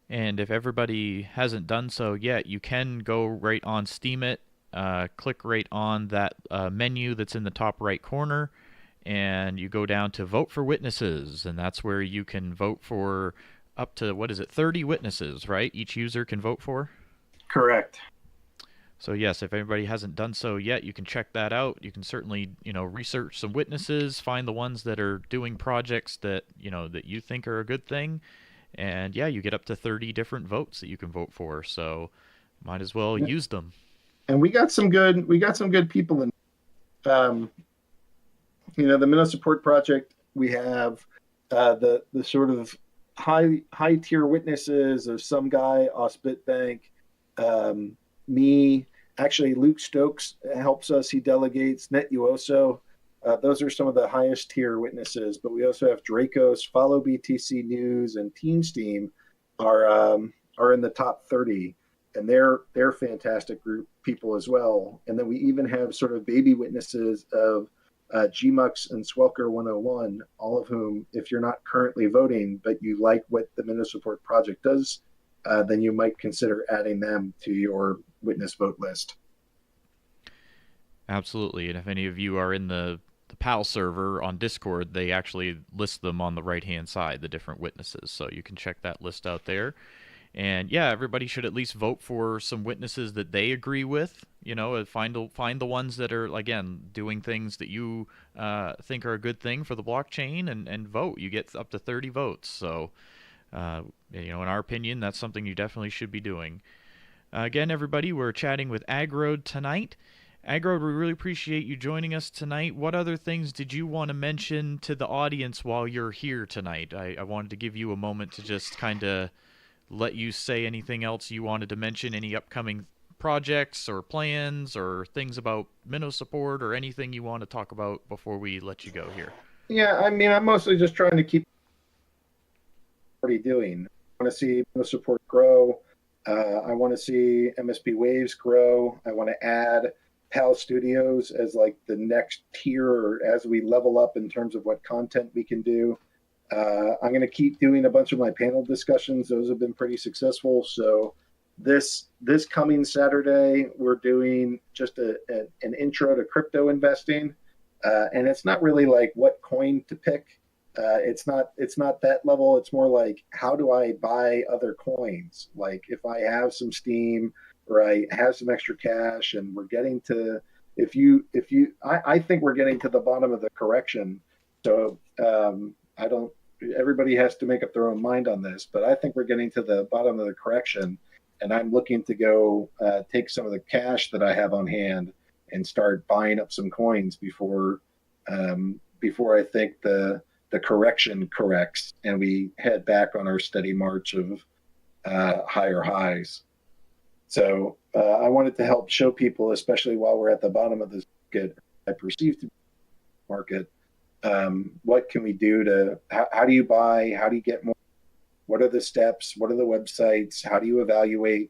And if everybody hasn't done so yet, you can go right on Steemit, click right on that menu that's in the top right corner, and you go down to Vote for Witnesses, and that's where you can vote for up to, 30 witnesses, right? Each user can vote for? Correct. So yes, if anybody hasn't done so yet, you can check that out. You can certainly, research some witnesses, find the ones that are doing projects that, that you think are a good thing. And yeah, you get up to 30 different votes that you can vote for. So might as well use them. And we got some good people in, the Minnow Support Project. We have the sort of high tier witnesses of some guy, Osbit Bank, me, actually Luke Stokes helps us. He delegates. Net Uoso. Those are some of the highest tier witnesses, but we also have Dracos, Follow BTC News, and Team Steem are in the top 30, and they're fantastic group people as well. And then we even have sort of baby witnesses of GMUX and Swelker 101, all of whom, if you're not currently voting, but you like what the Minnow Support Project does, then you might consider adding them to your witness vote list. Absolutely. And if any of you are in the PAL server on Discord, they actually list them on the right-hand side, the different witnesses. So you can check that list out there. And yeah, everybody should at least vote for some witnesses that they agree with. Find the ones that are, again, doing things that you think are a good thing for the blockchain, and vote. You get up to 30 votes. So, in our opinion, that's something you definitely should be doing. Again, everybody, we're chatting with Aggroed tonight. Aggroed, we really appreciate you joining us tonight. What other things did you want to mention to the audience while you're here tonight? I wanted to give you a moment to just kind of let you say anything else you wanted to mention, any upcoming projects or plans or things about Minnow support or anything you want to talk about before we let you go here. Yeah, I mean, I'm mostly just trying to keep already doing. I want to see Minnow support grow. I want to see MSP Waves grow. I want to add PAL Studios as like the next tier, or as we level up in terms of what content we can do. I'm going to keep doing a bunch of my panel discussions. Those have been pretty successful. So this coming Saturday, we're doing just an intro to crypto investing. And it's not really like what coin to pick. It's not that level. It's more like, how do I buy other coins? Like if I have some Steem or I have some extra cash, and we're getting to, I think we're getting to the bottom of the correction. So everybody has to make up their own mind on this, but I think we're getting to the bottom of the correction, and I'm looking to go take some of the cash that I have on hand and start buying up some coins before I think the correction corrects and we head back on our steady march of higher highs. So I wanted to help show people, especially while we're at the bottom of this market, I perceive to be market, what can we do to, how do you buy, how do you get more, what are the steps, what are the websites, how do you evaluate,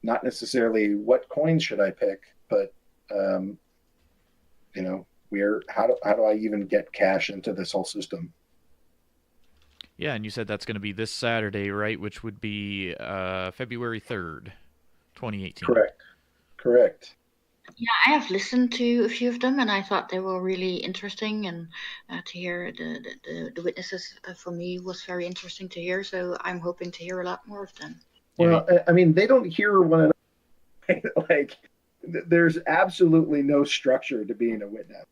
not necessarily what coin should I pick, but how do I even get cash into this whole system? Yeah, and you said that's going to be this Saturday, right? Which would be February 3rd, 2018. Correct. Yeah, I have listened to a few of them, and I thought they were really interesting. And to hear the witnesses for me was very interesting to hear. So I'm hoping to hear a lot more of them. Well, I mean, they don't hear one another. Like, there's absolutely no structure to being a witness.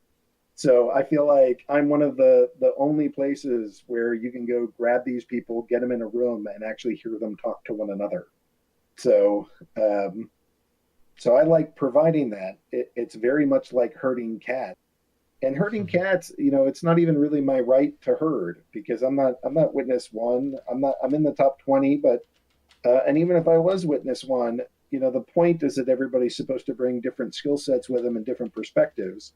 So I feel like I'm one of the only places where you can go grab these people, get them in a room, and actually hear them talk to one another. So so I like providing that. It's very much like herding cats. And herding cats, it's not even really my right to herd, because I'm not witness one. I'm in the top 20, but and even if I was witness one, the point is that everybody's supposed to bring different skill sets with them and different perspectives.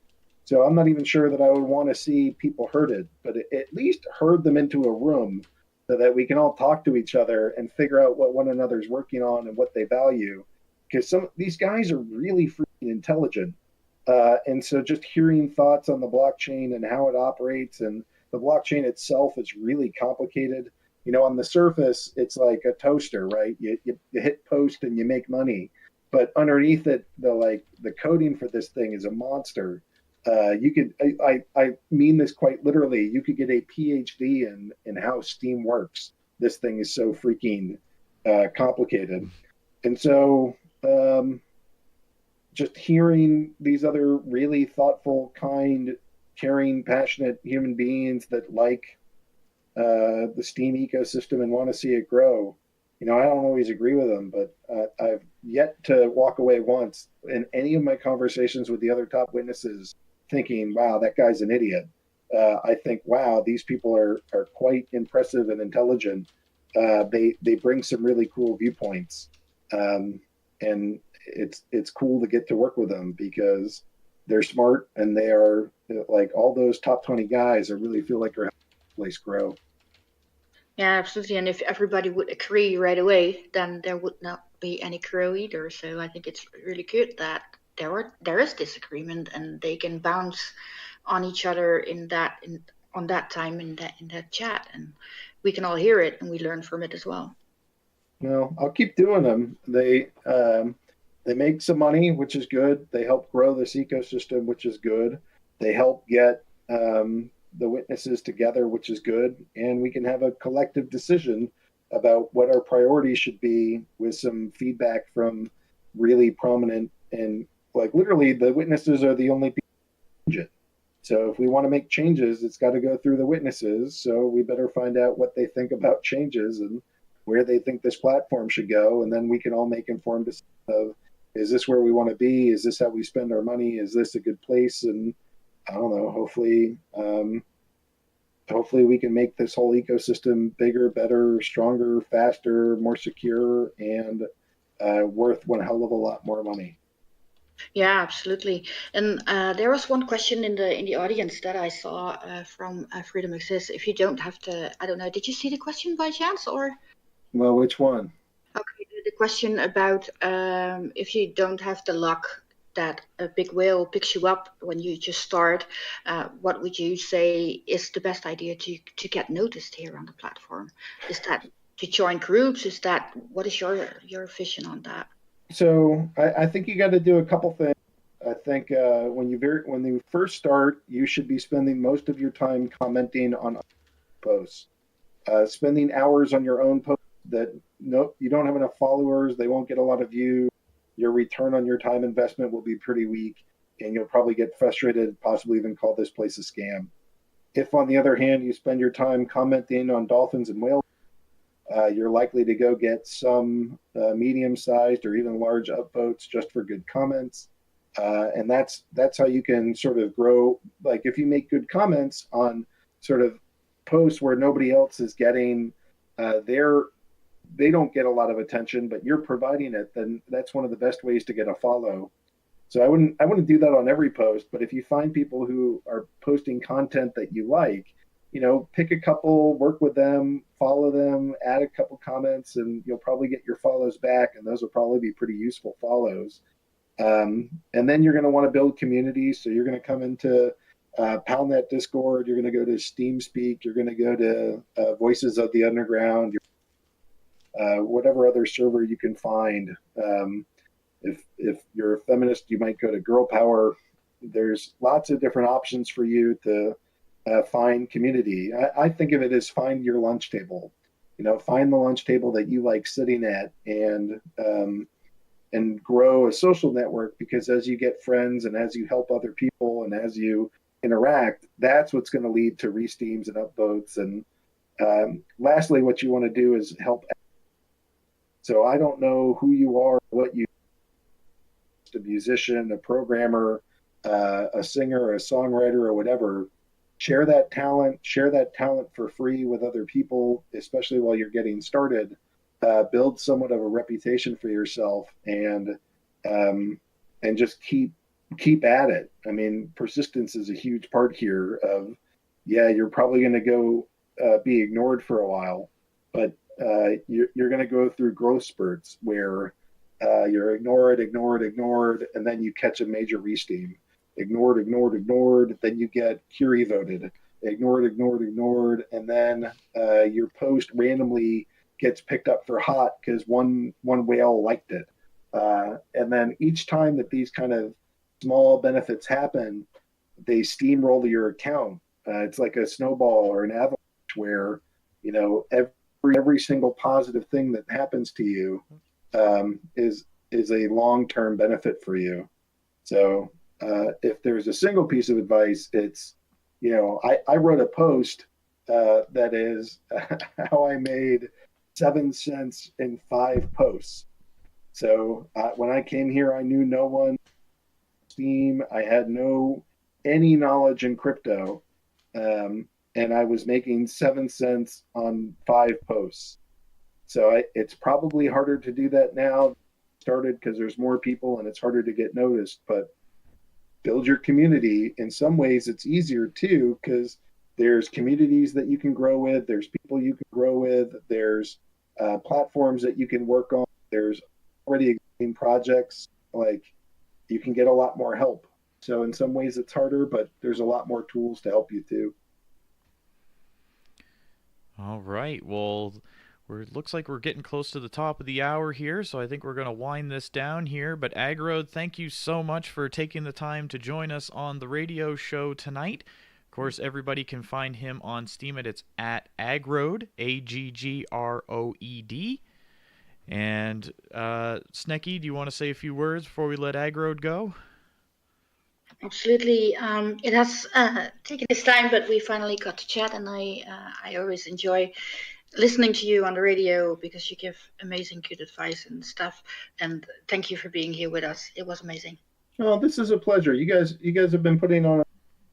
So I'm not even sure that I would want to see people herded, but at least herd them into a room so that we can all talk to each other and figure out what one another's working on and what they value. Because these guys are really freaking intelligent. And so just hearing thoughts on the blockchain and how it operates, and the blockchain itself is really complicated. On the surface, it's like a toaster, right? You hit post and you make money. But underneath it, the coding for this thing is a monster. You could, I mean this quite literally, you could get a PhD in how Steem works. This thing is so freaking complicated. And so just hearing these other really thoughtful, kind, caring, passionate human beings that like the Steem ecosystem and want to see it grow. I don't always agree with them, but I've yet to walk away once in any of my conversations with the other top witnesses thinking, wow, that guy's an idiot. I think, wow, these people are quite impressive and intelligent. They bring some really cool viewpoints. And it's cool to get to work with them because they're smart, and they are, like, all those top 20 guys, I really feel like are helping the place grow. Yeah, absolutely. And if everybody would agree right away, then there would not be any grow either. So I think it's really good that there is disagreement, and they can bounce on each other on that time in that chat, and we can all hear it and we learn from it as well. I'll keep doing them. They make some money, which is good. They help grow this ecosystem, which is good. They help get the witnesses together, which is good. And we can have a collective decision about what our priorities should be, with some feedback from really prominent, and like literally the witnesses are the only people who change it. So if we want to make changes, it's got to go through the witnesses. So we better find out what they think about changes and where they think this platform should go. And then we can all make informed decisions of, is this where we want to be? Is this how we spend our money? Is this a good place? And I don't know, hopefully we can make this whole ecosystem bigger, better, stronger, faster, more secure, and worth one hell of a lot more money. Yeah, absolutely. And there was one question in the audience that I saw from Freedom Exists. If you don't have to, I don't know, did you see the question by chance, or? Well, which one? Okay, the question about if you don't have the luck that a big whale picks you up when you just start, what would you say is the best idea to get noticed here on the platform? Is that to join groups? What is your vision on that? So I think you got to do a couple things. I think when you first start, you should be spending most of your time commenting on posts, spending hours on your own posts that you don't have enough followers, they won't get a lot of views. Your return on your time investment will be pretty weak, and you'll probably get frustrated, possibly even call this place a scam. If, on the other hand, you spend your time commenting on dolphins and whales, you're likely to go get some medium-sized or even large upvotes just for good comments. And that's how you can sort of grow. Like, if you make good comments on sort of posts where nobody else is getting their they don't get a lot of attention, but you're providing it, then that's one of the best ways to get a follow. So I wouldn't do that on every post, but if you find people who are posting content that you like, pick a couple, work with them, follow them, add a couple comments, and you'll probably get your follows back, and those will probably be pretty useful follows. And then you're going to want to build communities. So you're going to come into PoundNet Discord, you're going to go to Steem Speak, you're going to go to Voices of the Underground, whatever other server you can find. If you're a feminist, you might go to Girl Power. There's lots of different options for you to find community. I think of it as find your lunch table. Find the lunch table that you like sitting at, and grow a social network, because as you get friends and as you help other people and as you interact, that's what's going to lead to re-steams and upvotes. And lastly, what you want to do is help. So I don't know who you are, what you a musician, a programmer, a singer, a songwriter, or whatever. Share that talent for free with other people, especially while you're getting started. Build somewhat of a reputation for yourself, and just keep at it. I mean, persistence is a huge part here of, you're probably going to go be ignored for a while, but you're going to go through growth spurts where you're ignored, and then you catch a major re-steam. Ignored, then you get Curie voted. Ignored, and then your post randomly gets picked up for hot because one whale liked it. And then each time that these kind of small benefits happen, they steamroll your account. It's like a snowball or an avalanche where, every single positive thing that happens to you is a long-term benefit for you. So if there's a single piece of advice, it's, I wrote a post that is how I made 7 cents in 5 posts. So when I came here, I knew no one. Steam, I had any knowledge in crypto, and I was making 7 cents on 5 posts. So it's probably harder to do that now. Started because there's more people and it's harder to get noticed. But build your community. In some ways, it's easier too, because there's communities that you can grow with. There's people you can grow with. There's platforms that you can work on. There's already existing projects. Like, you can get a lot more help. So in some ways it's harder, but there's a lot more tools to help you too. All right. Well, looks like we're getting close to the top of the hour here, so I think we're going to wind this down here. But Agrode, thank you so much for taking the time to join us on the radio show tonight. Of course, everybody can find him on Steemit. It's at Agrode, Aggroed. And Snecky, do you want to say a few words before we let Agrode go? Absolutely. It has taken its time, but we finally got to chat, and I always enjoy listening to you on the radio because you give amazing, good advice and stuff. And thank you for being here with us. It was amazing. Oh, this is a pleasure. You guys have been putting on.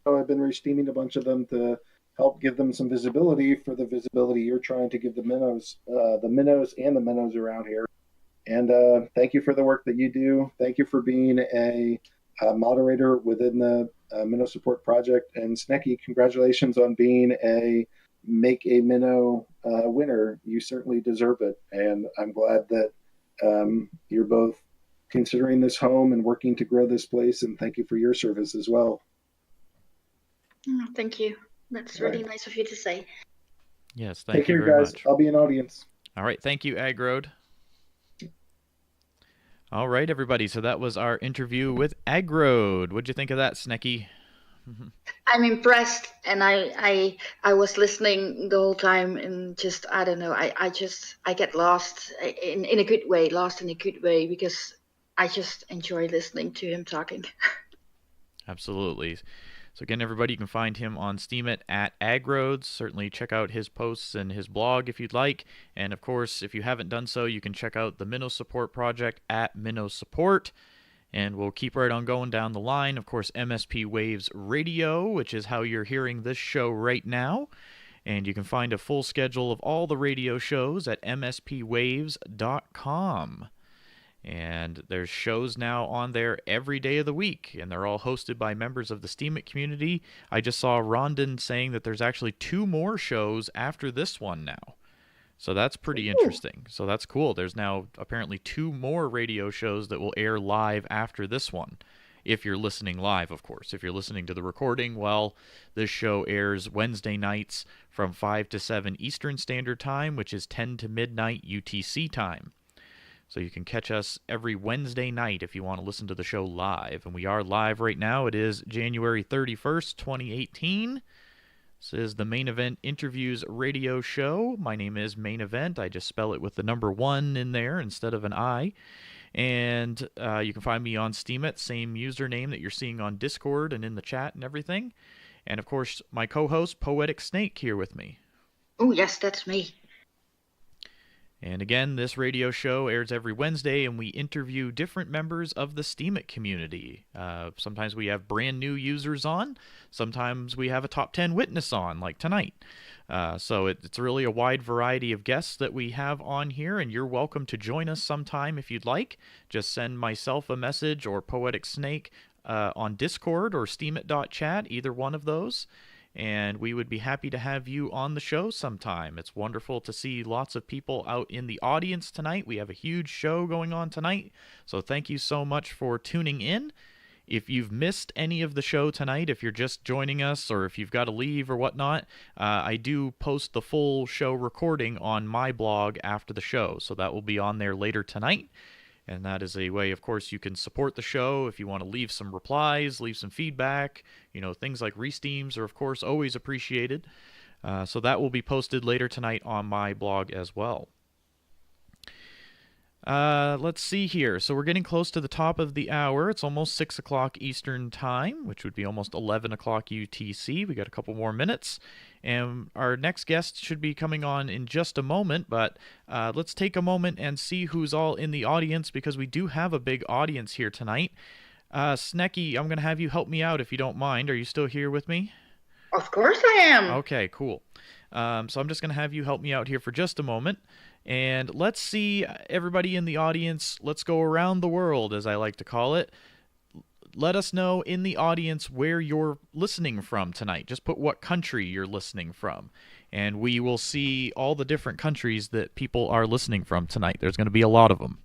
I've been re-steaming a bunch of them to help give them some visibility for the visibility you're trying to give the minnows and the minnows around here. And thank you for the work that you do. Thank you for being a moderator within the Minnow Support Project. And Snecky, congratulations on being a Make a Minnow winner. You certainly deserve it. And I'm glad that you're both considering this home and working to grow this place. And thank you for your service as well. Oh, thank you. That's really nice of you to say. Yes, thank you very much. I'll be an audience. All right, thank you, Agrode. All right, everybody. So that was our interview with Agrode. What'd you think of that, Snecky? I'm impressed, and I was listening the whole time, and just I don't know. I get lost in a good way, because I just enjoy listening to him talking. Absolutely. So again, everybody, you can find him on Steemit at Agrode. Certainly check out his posts and his blog if you'd like. And of course, if you haven't done so, you can check out the Minnow Support Project at Minnow Support. And we'll keep right on going down the line. Of course, MSP Waves Radio, which is how you're hearing this show right now. And you can find a full schedule of all the radio shows at mspwaves.com. And there's shows now on there every day of the week, and they're all hosted by members of the Steemit community. I just saw Rondon saying that there's actually 2 more shows after this one now. So that's pretty interesting. So that's cool. There's now apparently 2 more radio shows that will air live after this one. If you're listening live, of course. If you're listening to the recording, well, this show airs Wednesday nights from 5 to 7 Eastern Standard Time, which is 10 to midnight UTC time. So you can catch us every Wednesday night if you want to listen to the show live. And we are live right now. It is January 31st, 2018. This is the Main Event Interviews radio show. My name is Main Event. I just spell it with the number 1 in there instead of an I. And you can find me on Steemit, same username that you're seeing on Discord and in the chat and everything. And, of course, my co-host, Poetic Snake, here with me. Oh, yes, that's me. And again, this radio show airs every Wednesday, and we interview different members of the Steemit community. Sometimes we have brand new users on. Sometimes we have a top 10 witness on, like tonight. So it's really a wide variety of guests that we have on here, and you're welcome to join us sometime if you'd like. Just send myself a message or Poetic Snake on Discord or steemit.chat, either one of those. And we would be happy to have you on the show sometime. It's wonderful to see lots of people out in the audience tonight. We have a huge show going on tonight, so thank you so much for tuning in. If you've missed any of the show tonight, if you're just joining us or if you've got to leave or whatnot, I do post the full show recording on my blog after the show, so that will be on there later tonight. And that is a way, of course, you can support the show if you want to leave some replies, leave some feedback. Things like re-steams are, of course, always appreciated. So that will be posted later tonight on my blog as well. Let's see here. So we're getting close to the top of the hour. It's almost 6 o'clock Eastern Time, which would be almost 11 o'clock UTC. We got a couple more minutes. And our next guest should be coming on in just a moment, but let's take a moment and see who's all in the audience, because we do have a big audience here tonight. Snecky, I'm going to have you help me out if you don't mind. Are you still here with me? Of course I am. Okay, cool. So I'm just going to have you help me out here for just a moment. And let's see everybody in the audience. Let's go around the world, as I like to call it. Let us know in the audience where you're listening from tonight. Just put what country you're listening from. And we will see all the different countries that people are listening from tonight. There's going to be a lot of them.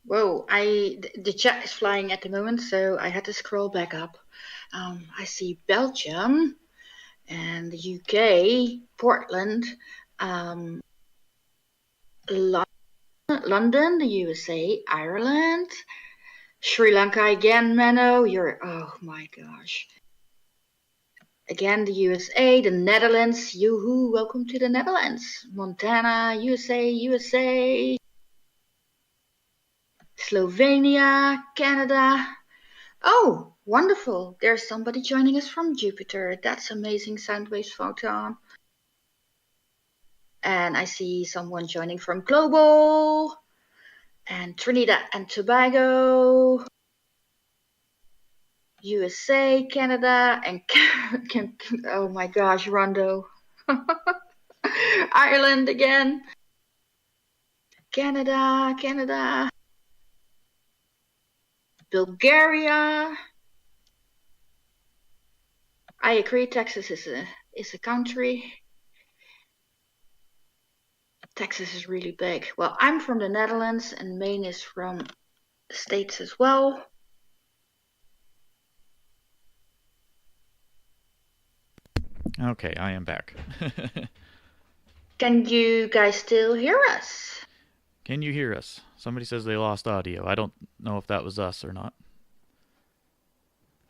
Whoa, the chat is flying at the moment, so I had to scroll back up. I see Belgium and the UK, Portland, London, the USA, Ireland, Sri Lanka again, Menno, oh my gosh. Again, the USA, the Netherlands, yoo-hoo, welcome to the Netherlands. Montana, USA, Slovenia, Canada. Oh, wonderful. There's somebody joining us from Jupiter. That's amazing, Soundwaves Photon. And I see someone joining from Global and Trinidad and Tobago, USA, Canada, and oh my gosh, Rondo. Ireland again. Canada. Bulgaria. I agree, Texas is a country. Texas is really big. Well, I'm from the Netherlands and Maine is from the States as well. Okay, I am back. Can you guys still hear us? Can you hear us? Somebody says they lost audio. I don't know if that was us or not.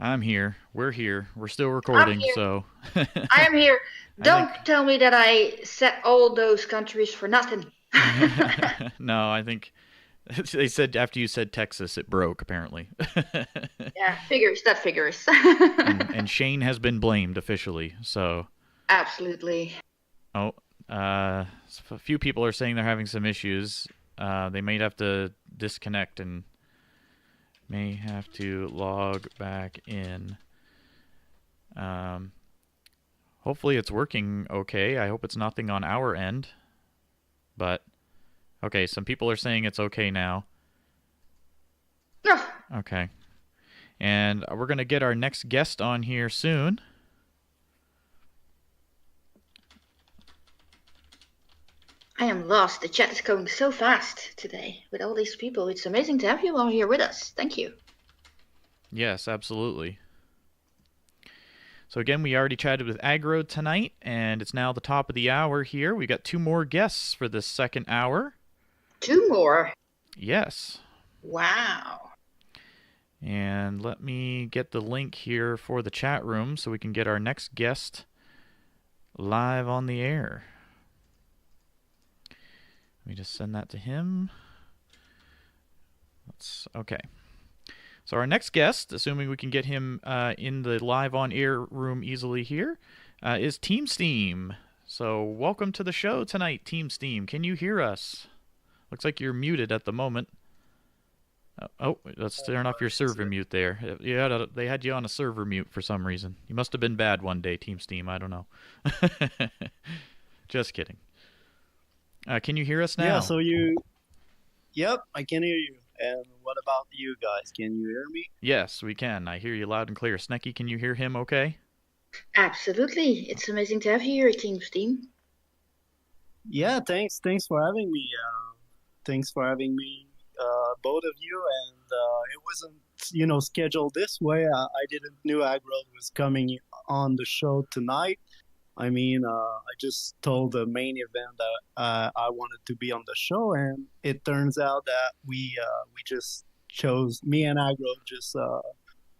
I'm here. We're here. We're still recording, so... I am here. Don't tell me that I set all those countries for nothing. No, I think they said after you said Texas, it broke, apparently. Yeah, that figures. and Shane has been blamed officially, so... Absolutely. Oh, a few people are saying they're having some issues. They might have to disconnect and may have to log back in. Hopefully it's working okay. I hope it's nothing on our end. But, okay, some people are saying it's okay now. Ah, Okay. And we're going to get our next guest on here soon. I am lost. The chat is going so fast today with all these people. It's amazing to have you all here with us. Thank you. Yes, absolutely. So again, we already chatted with Agro tonight, and it's now the top of the hour here. We got 2 more guests for this second hour. 2 more? Yes. Wow. And let me get the link here for the chat room so we can get our next guest live on the air. Let me just send that to him. Okay. So our next guest, assuming we can get him in the live on air room easily here, is Team Steem. So welcome to the show tonight, Team Steem. Can you hear us? Looks like you're muted at the moment. Oh, let's turn off your server mute there. Yeah, they had you on a server mute for some reason. You must have been bad one day, Team Steem. I don't know. Just kidding. Can you hear us now? Yeah, so Yep, I can hear you. And what about you guys? Can you hear me? Yes, we can. I hear you loud and clear. Snecky, can you hear him okay? Absolutely. It's amazing to have you here, Team Steem. Yeah, thanks for having me. Thanks for having me, both of you. And it wasn't, scheduled this way. I didn't know Agro was coming on the show tonight. I mean, I just told the main event that I wanted to be on the show, and it turns out that we just chose, me and Agro just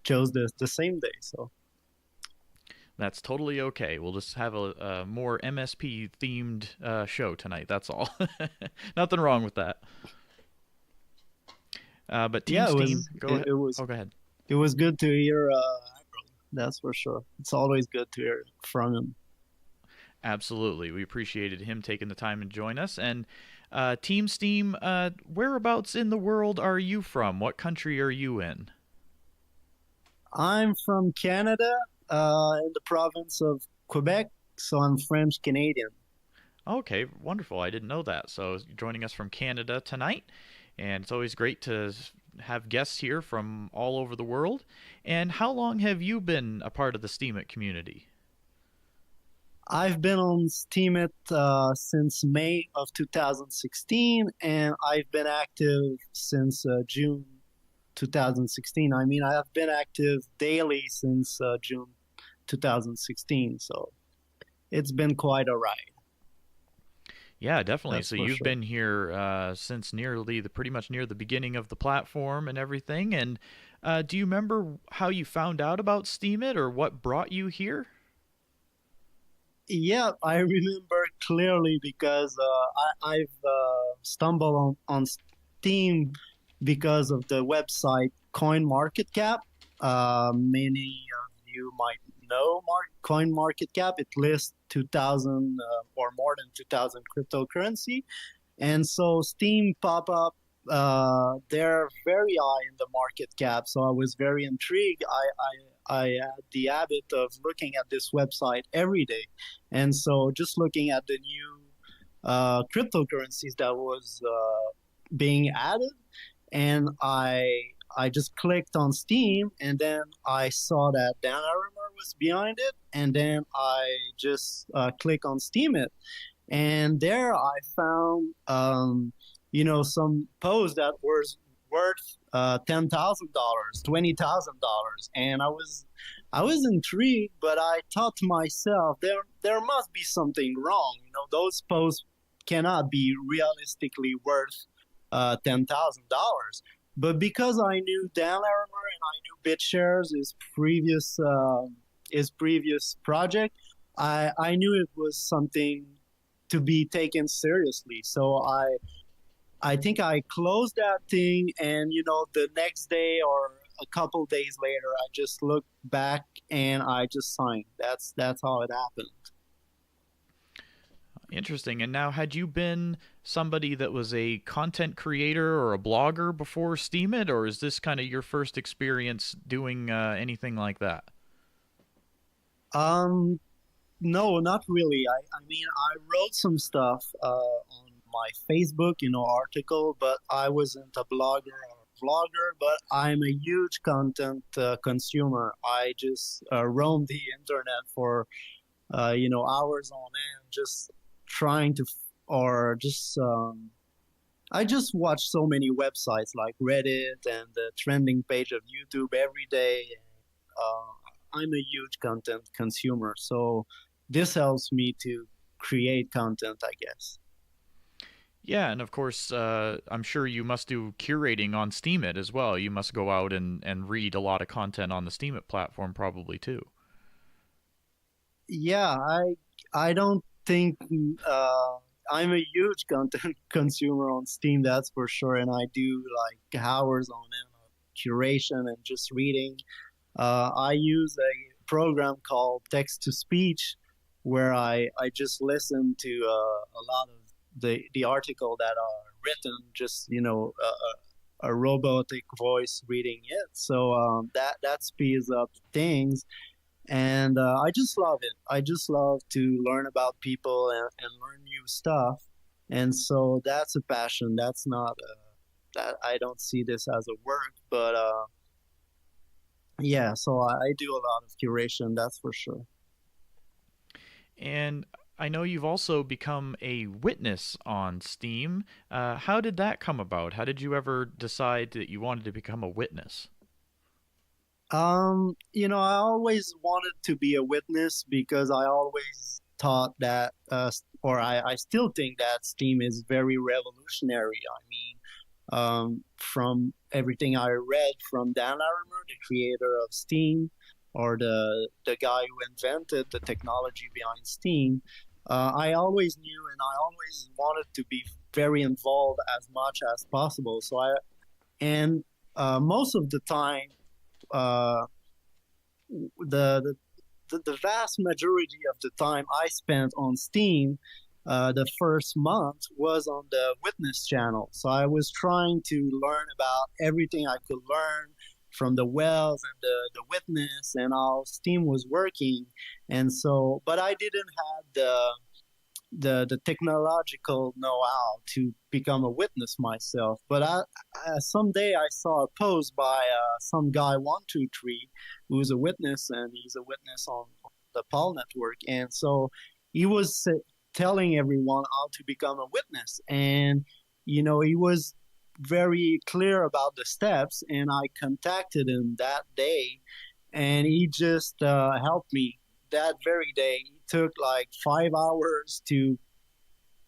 chose the same day. So that's totally okay. We'll just have a more MSP themed show tonight. That's all. Nothing wrong with that. But Team Steem, go ahead. Go ahead. It was good to hear Agro. That's for sure. It's always good to hear from him. Absolutely. We appreciated him taking the time to join us. And Team Steem, whereabouts in the world are you from? What country are you in? I'm from Canada, in the province of Quebec, so I'm French Canadian. Okay, wonderful. I didn't know that. So you're joining us from Canada tonight, and it's always great to have guests here from all over the world. And how long have you been a part of the Steemit community? I've been on Steemit since May of 2016, and I've been active since June 2016. I mean, I have been active daily since June 2016, so it's been quite a ride. Yeah, definitely. That's so for you've sure. been here since pretty much near the beginning of the platform and everything. And do you remember how you found out about Steemit or what brought you here? Yeah, I remember clearly because I've stumbled on Steem because of the website CoinMarketCap. Many of you might know CoinMarketCap. It lists 2,000 or more than 2,000 cryptocurrency. And so Steem pop up. They're very high in the market cap, so I was very intrigued. I had the habit of looking at this website every day, and so just looking at the new cryptocurrencies that was being added, and I just clicked on Steem, and then I saw that Dan Arimer was behind it, and then I just click on Steemit, and there I found some posts that was worth $10,000, $20,000, and I was intrigued, but I thought to myself, there must be something wrong. Those posts cannot be realistically worth $10,000. But because I knew Dan Larimer and I knew BitShares, his previous project, I knew it was something to be taken seriously. So I think I closed that thing, and the next day or a couple days later, I just looked back and I just signed. That's how it happened. Interesting. And now, had you been somebody that was a content creator or a blogger before Steemit, or is this kind of your first experience doing anything like that? No, not really. I mean, I wrote some stuff on my Facebook, article, but I wasn't a blogger or vlogger. But I'm a huge content consumer. I just roam the internet for hours on end, just trying to, or just I just watch so many websites like Reddit and the trending page of YouTube every day. I'm a huge content consumer, so this helps me to create content, I guess. Yeah, and of course, I'm sure you must do curating on Steemit as well. You must go out and read a lot of content on the Steemit platform probably too. Yeah, I don't think I'm a huge content consumer on Steam, that's for sure, and I do like hours on end of curation and just reading. I use a program called Text to Speech, where I just listen to a lot of the article that are written, just a robotic voice reading it. So that speeds up things, and I just love it. I just love to learn about people and learn new stuff, and so that's a passion. That's not that I don't see this as a work, but yeah. So I do a lot of curation. That's for sure. And I know you've also become a witness on Steem. How did that come about? How did you ever decide that you wanted to become a witness? I always wanted to be a witness because I always thought that, or I still think that Steem is very revolutionary. I mean, from everything I read from Dan Larimer, the creator of Steem, or the guy who invented the technology behind Steem, I always knew and I always wanted to be very involved as much as possible. And most of the time, uh, the, the vast majority of the time I spent on Steem, the first month was on the Witness channel. So I was trying to learn about everything I could learn from the wells and the Witness and how Steem was working. And so, but I didn't have the technological know-how to become a witness myself. But someday I saw a post by some guy 123 who's a witness, and he's a witness on the Paul network. And so he was telling everyone how to become a witness, and he was very clear about the steps. And I contacted him that day, and he just helped me that very day. It took like 5 hours to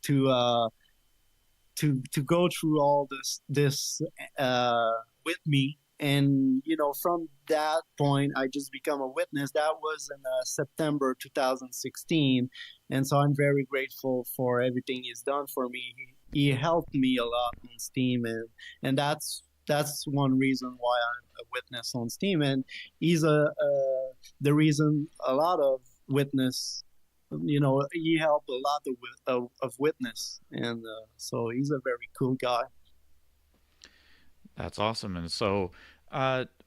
go through all this with me. And from that point, I just become a witness. That was in September 2016, and so I'm very grateful for everything he's done for me. He helped me a lot on Steem, and that's one reason why I'm a witness on Steem. And he's the reason a lot of witness, he helped a lot of witness, and so he's a very cool guy. That's awesome. And so,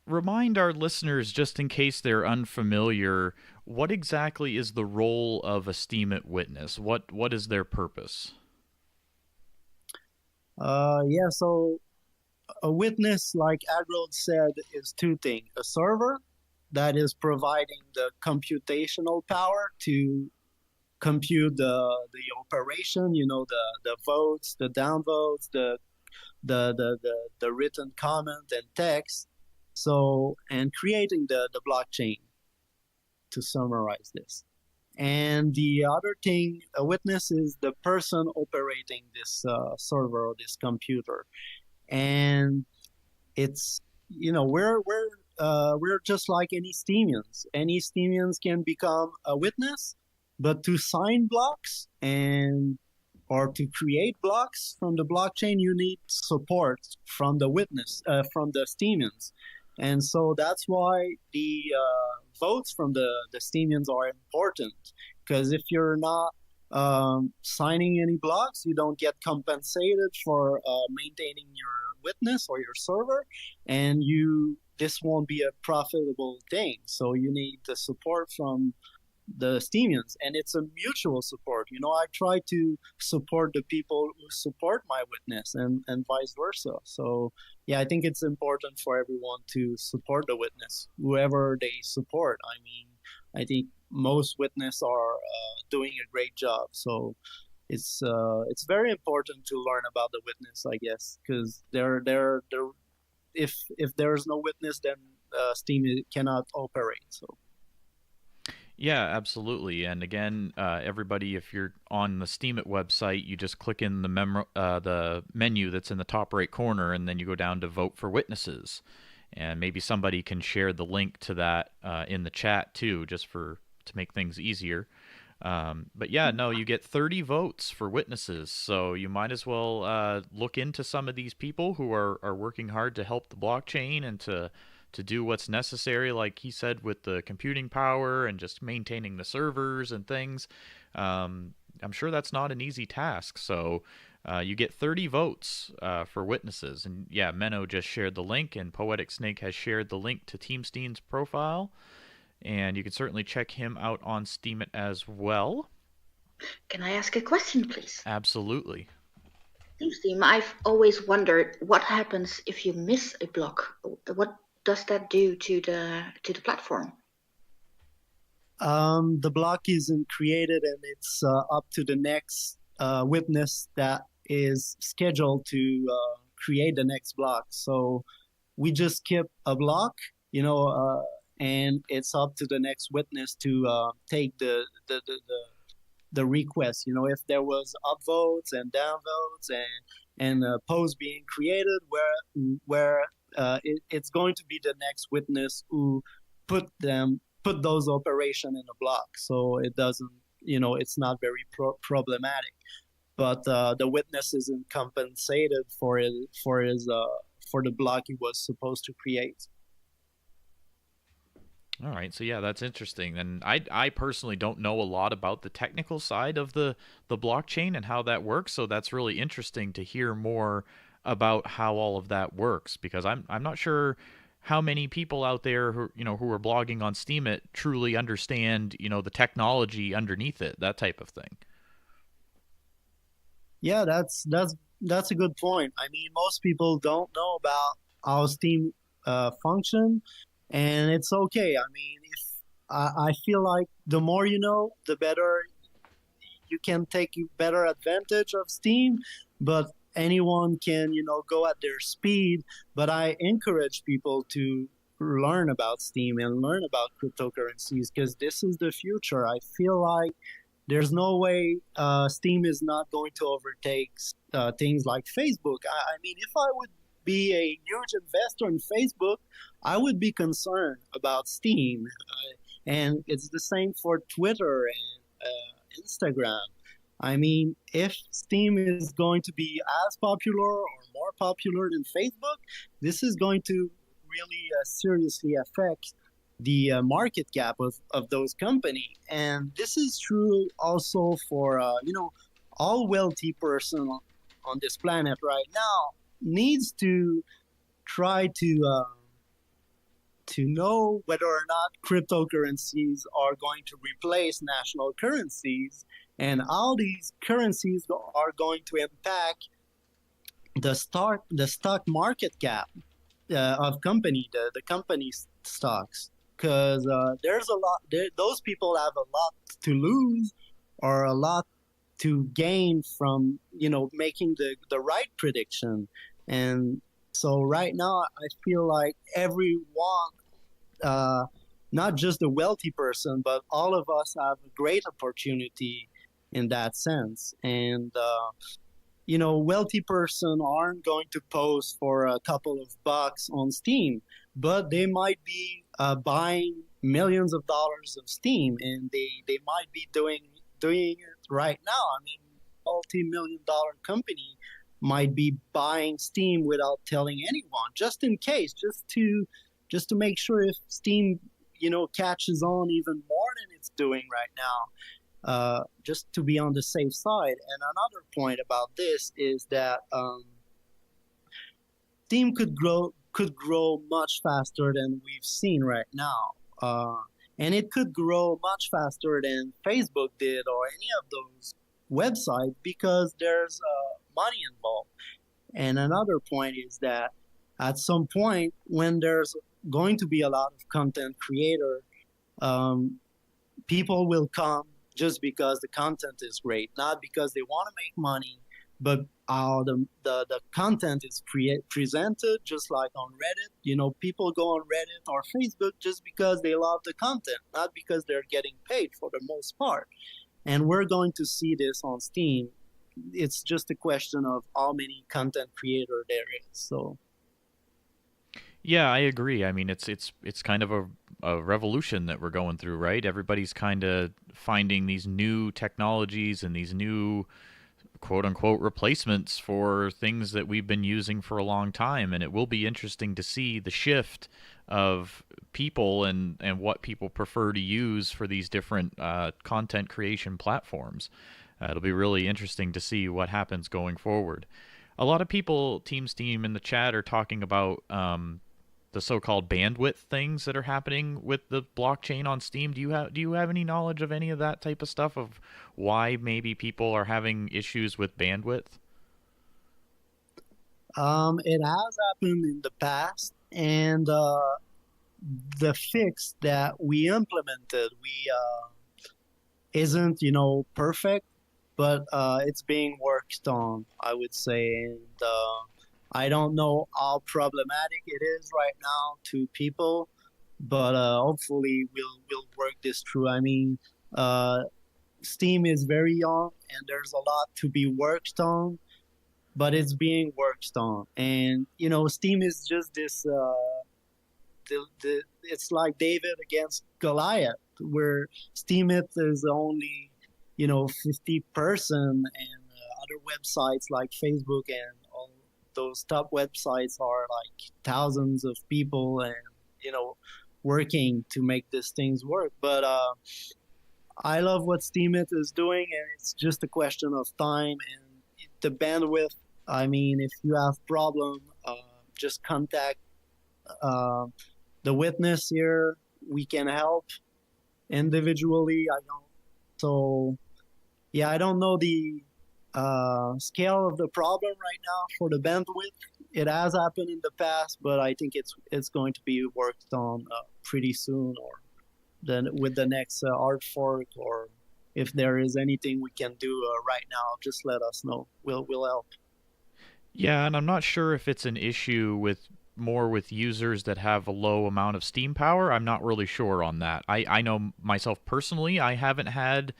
remind our listeners, just in case they're unfamiliar, what exactly is the role of a Steemit witness? What is their purpose? Yeah, so a witness, like Agrod said, is two things: a server that is providing the computational power to compute the operation, the votes, the downvotes, the written comment and text. So, and creating the blockchain, to summarize this. And the other thing, a witness is the person operating this server or this computer. And it's, we're just like any Steemians. Any Steemians can become a witness, but to sign blocks or to create blocks from the blockchain, you need support from the witness, from the Steemians. And so that's why the votes from the Steemians are important, because if you're not signing any blocks, you don't get compensated for maintaining your witness or your server, and this won't be a profitable thing. So you need the support from the Steemians, and it's a mutual support. I try to support the people who support my witness, and vice versa. So yeah, I think it's important for everyone to support the witness, whoever they support. I mean, I think most witness are doing a great job. So it's very important to learn about the witness, I guess, because if there's no witness, then Steem cannot operate. So. Yeah, absolutely. And again, everybody, if you're on the Steemit website, you just click in the menu that's in the top right corner, and then you go down to vote for witnesses. And maybe somebody can share the link to that in the chat too, just to make things easier. But yeah, no, you get 30 votes for witnesses, so you might as well look into some of these people who are working hard to help the blockchain and to do what's necessary, like he said, with the computing power and just maintaining the servers and things. I'm sure that's not an easy task. So you get 30 votes for witnesses. And yeah, Menno just shared the link, and Poetic Snake has shared the link to Team Steen's profile. And you can certainly check him out on Steemit as well. Can I ask a question, please? Absolutely. Steem, I've always wondered what happens if you miss a block. What does that do to the platform? The block isn't created, and it's up to the next witness that is scheduled to create the next block. So we just skip a block, and it's up to the next witness to take the request. If there was upvotes and downvotes and posts being created where it's going to be the next witness who put those operation in a block, so it doesn't, it's not very problematic. But the witness isn't compensated for the block he was supposed to create. All right, so yeah, that's interesting. And I personally don't know a lot about the technical side of the blockchain and how that works, so that's really interesting to hear more about how all of that works, because I'm not sure how many people out there who are blogging on Steemit truly understand the technology underneath it, that type of thing. Yeah, that's a good point. I mean, most people don't know about how Steem function, and it's okay. I mean, if I feel like the more you know, the better you can take better advantage of Steem, but anyone can, go at their speed. But I encourage people to learn about Steem and learn about cryptocurrencies, because this is the future. I feel like there's no way Steem is not going to overtake things like Facebook. I mean, if I would be a huge investor in Facebook, I would be concerned about Steem. And it's the same for Twitter and Instagram. I mean, if Steem is going to be as popular or more popular than Facebook, this is going to really seriously affect the market cap of those companies. And this is true also for, all wealthy person on this planet right now needs to try to know whether or not cryptocurrencies are going to replace national currencies, and how these currencies are going to impact the stock market cap of company, the company's stocks. Because there's a lot, those people have a lot to lose or a lot to gain from, making the right prediction. And so right now, I feel like everyone, not just the wealthy person, but all of us have a great opportunity in that sense. And, wealthy person aren't going to post for a couple of bucks on Steem, but they might be buying millions of dollars of Steem, and they might be doing it right now. I mean, multi-million-dollar company might be buying Steem without telling anyone, just in case, just to make sure if Steem, catches on even more than it's doing right now, just to be on the safe side. And another point about this is that Steem could grow much faster than we've seen right now. and it could grow much faster than Facebook did or any of those websites because there's money involved. And another point is that at some point, when there's going to be a lot of content creator, um, people will come just because the content is great, not because they want to make money, but the content is presented just like on Reddit. You know, people go on Reddit or Facebook just because they love the content, not because they're getting paid for the most part. And we're going to see this on Steam. It's just a question of how many content creator there is. So Yeah, I agree. I mean, it's kind of a revolution that we're going through, right? Everybody's kind of finding these new technologies and these new quote unquote replacements for things that we've been using for a long time, and it will be interesting to see the shift of people and what people prefer to use for these different content creation platforms. It'll be really interesting to see what happens going forward. A lot of people, Team Steem in the chat, are talking about the so-called bandwidth things that are happening with the blockchain on Steam. Do you have any knowledge of any of that type of stuff, of why maybe people are having issues with bandwidth? it has happened in the past, and the fix that we implemented, we isn't perfect, but it's being worked on, I would say. And I don't know how problematic it is right now to people, but hopefully we'll work this through. I mean, Steam is very young, and there's a lot to be worked on, but it's being worked on. And Steam is just this. It's like David against Goliath, where Steemit is only 50-person, and other websites like Facebook and all those top websites are like thousands of people, and working to make these things work. But I love what Steemit is doing, and it's just a question of time and the bandwidth. I mean, if you have problem, just contact the witness here. We can help individually. I don't. So yeah, I don't know the scale of the problem right now for the bandwidth. It has happened in the past, but I think it's going to be worked on pretty soon, or then with the next art fork, or if there is anything we can do right now, just let us know. We'll help. Yeah, and I'm not sure if it's an issue with more with users that have a low amount of Steam power. I'm not really sure on that. I know myself personally, I haven't had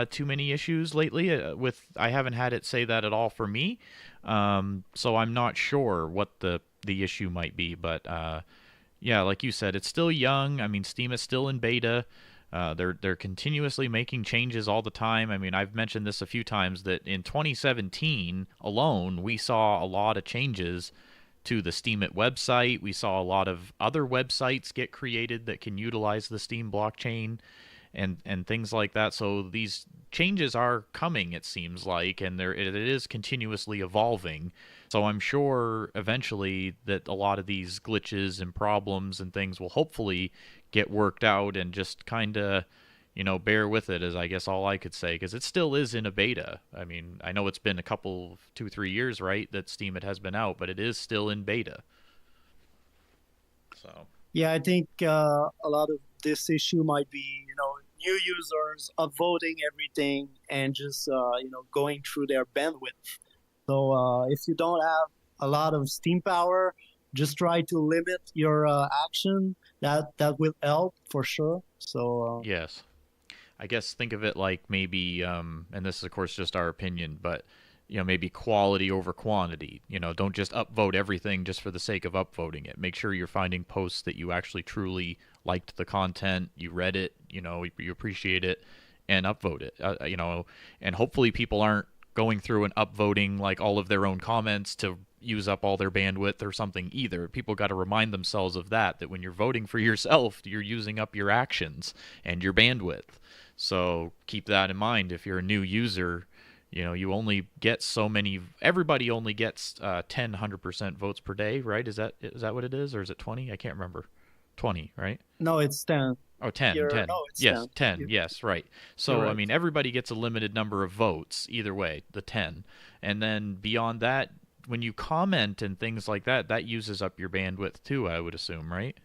too many issues lately with. I haven't had it say that at all for me. So I'm not sure what the issue might be, but yeah, like you said, it's still young. I mean, Steam is still in beta. They're continuously making changes all the time. I mean, I've mentioned this a few times that in 2017 alone, we saw a lot of changes to the Steemit website. We saw a lot of other websites get created that can utilize the Steem blockchain and things like that. So these changes are coming, it seems like, and it is continuously evolving. So I'm sure eventually that a lot of these glitches and problems and things will hopefully get worked out, and just kind of bear with it, is I guess all I could say, because it still is in a beta. I mean, I know it's been a couple 2-3 years, right, that Steemit has been out, but it is still in beta. So Yeah, I think a lot of this issue might be, new users upvoting everything and just, going through their bandwidth. So if you don't have a lot of Steam power, just try to limit your action. That will help for sure. So yes, I guess think of it like maybe, and this is of course just our opinion, but maybe quality over quantity. Don't just upvote everything just for the sake of upvoting it. Make sure you're finding posts that you actually truly liked the content, you read it, you appreciate it, and upvote it. And hopefully people aren't going through and upvoting like all of their own comments to use up all their bandwidth or something either. People got to remind themselves of that when you're voting for yourself, you're using up your actions and your bandwidth. So keep that in mind. If you're a new user, you only get so many. Everybody only gets 100% votes per day, right? Is that what it is, or is it 20? I can't remember. 20, right? no, it's 10. Oh, 10, You're 10. no, it's Yes, 10. 10. You're Yes, right. So, I right. mean, everybody gets a limited number of votes either way, the 10. And then beyond that, when you comment and things like that, that uses up your bandwidth too, I would assume, right?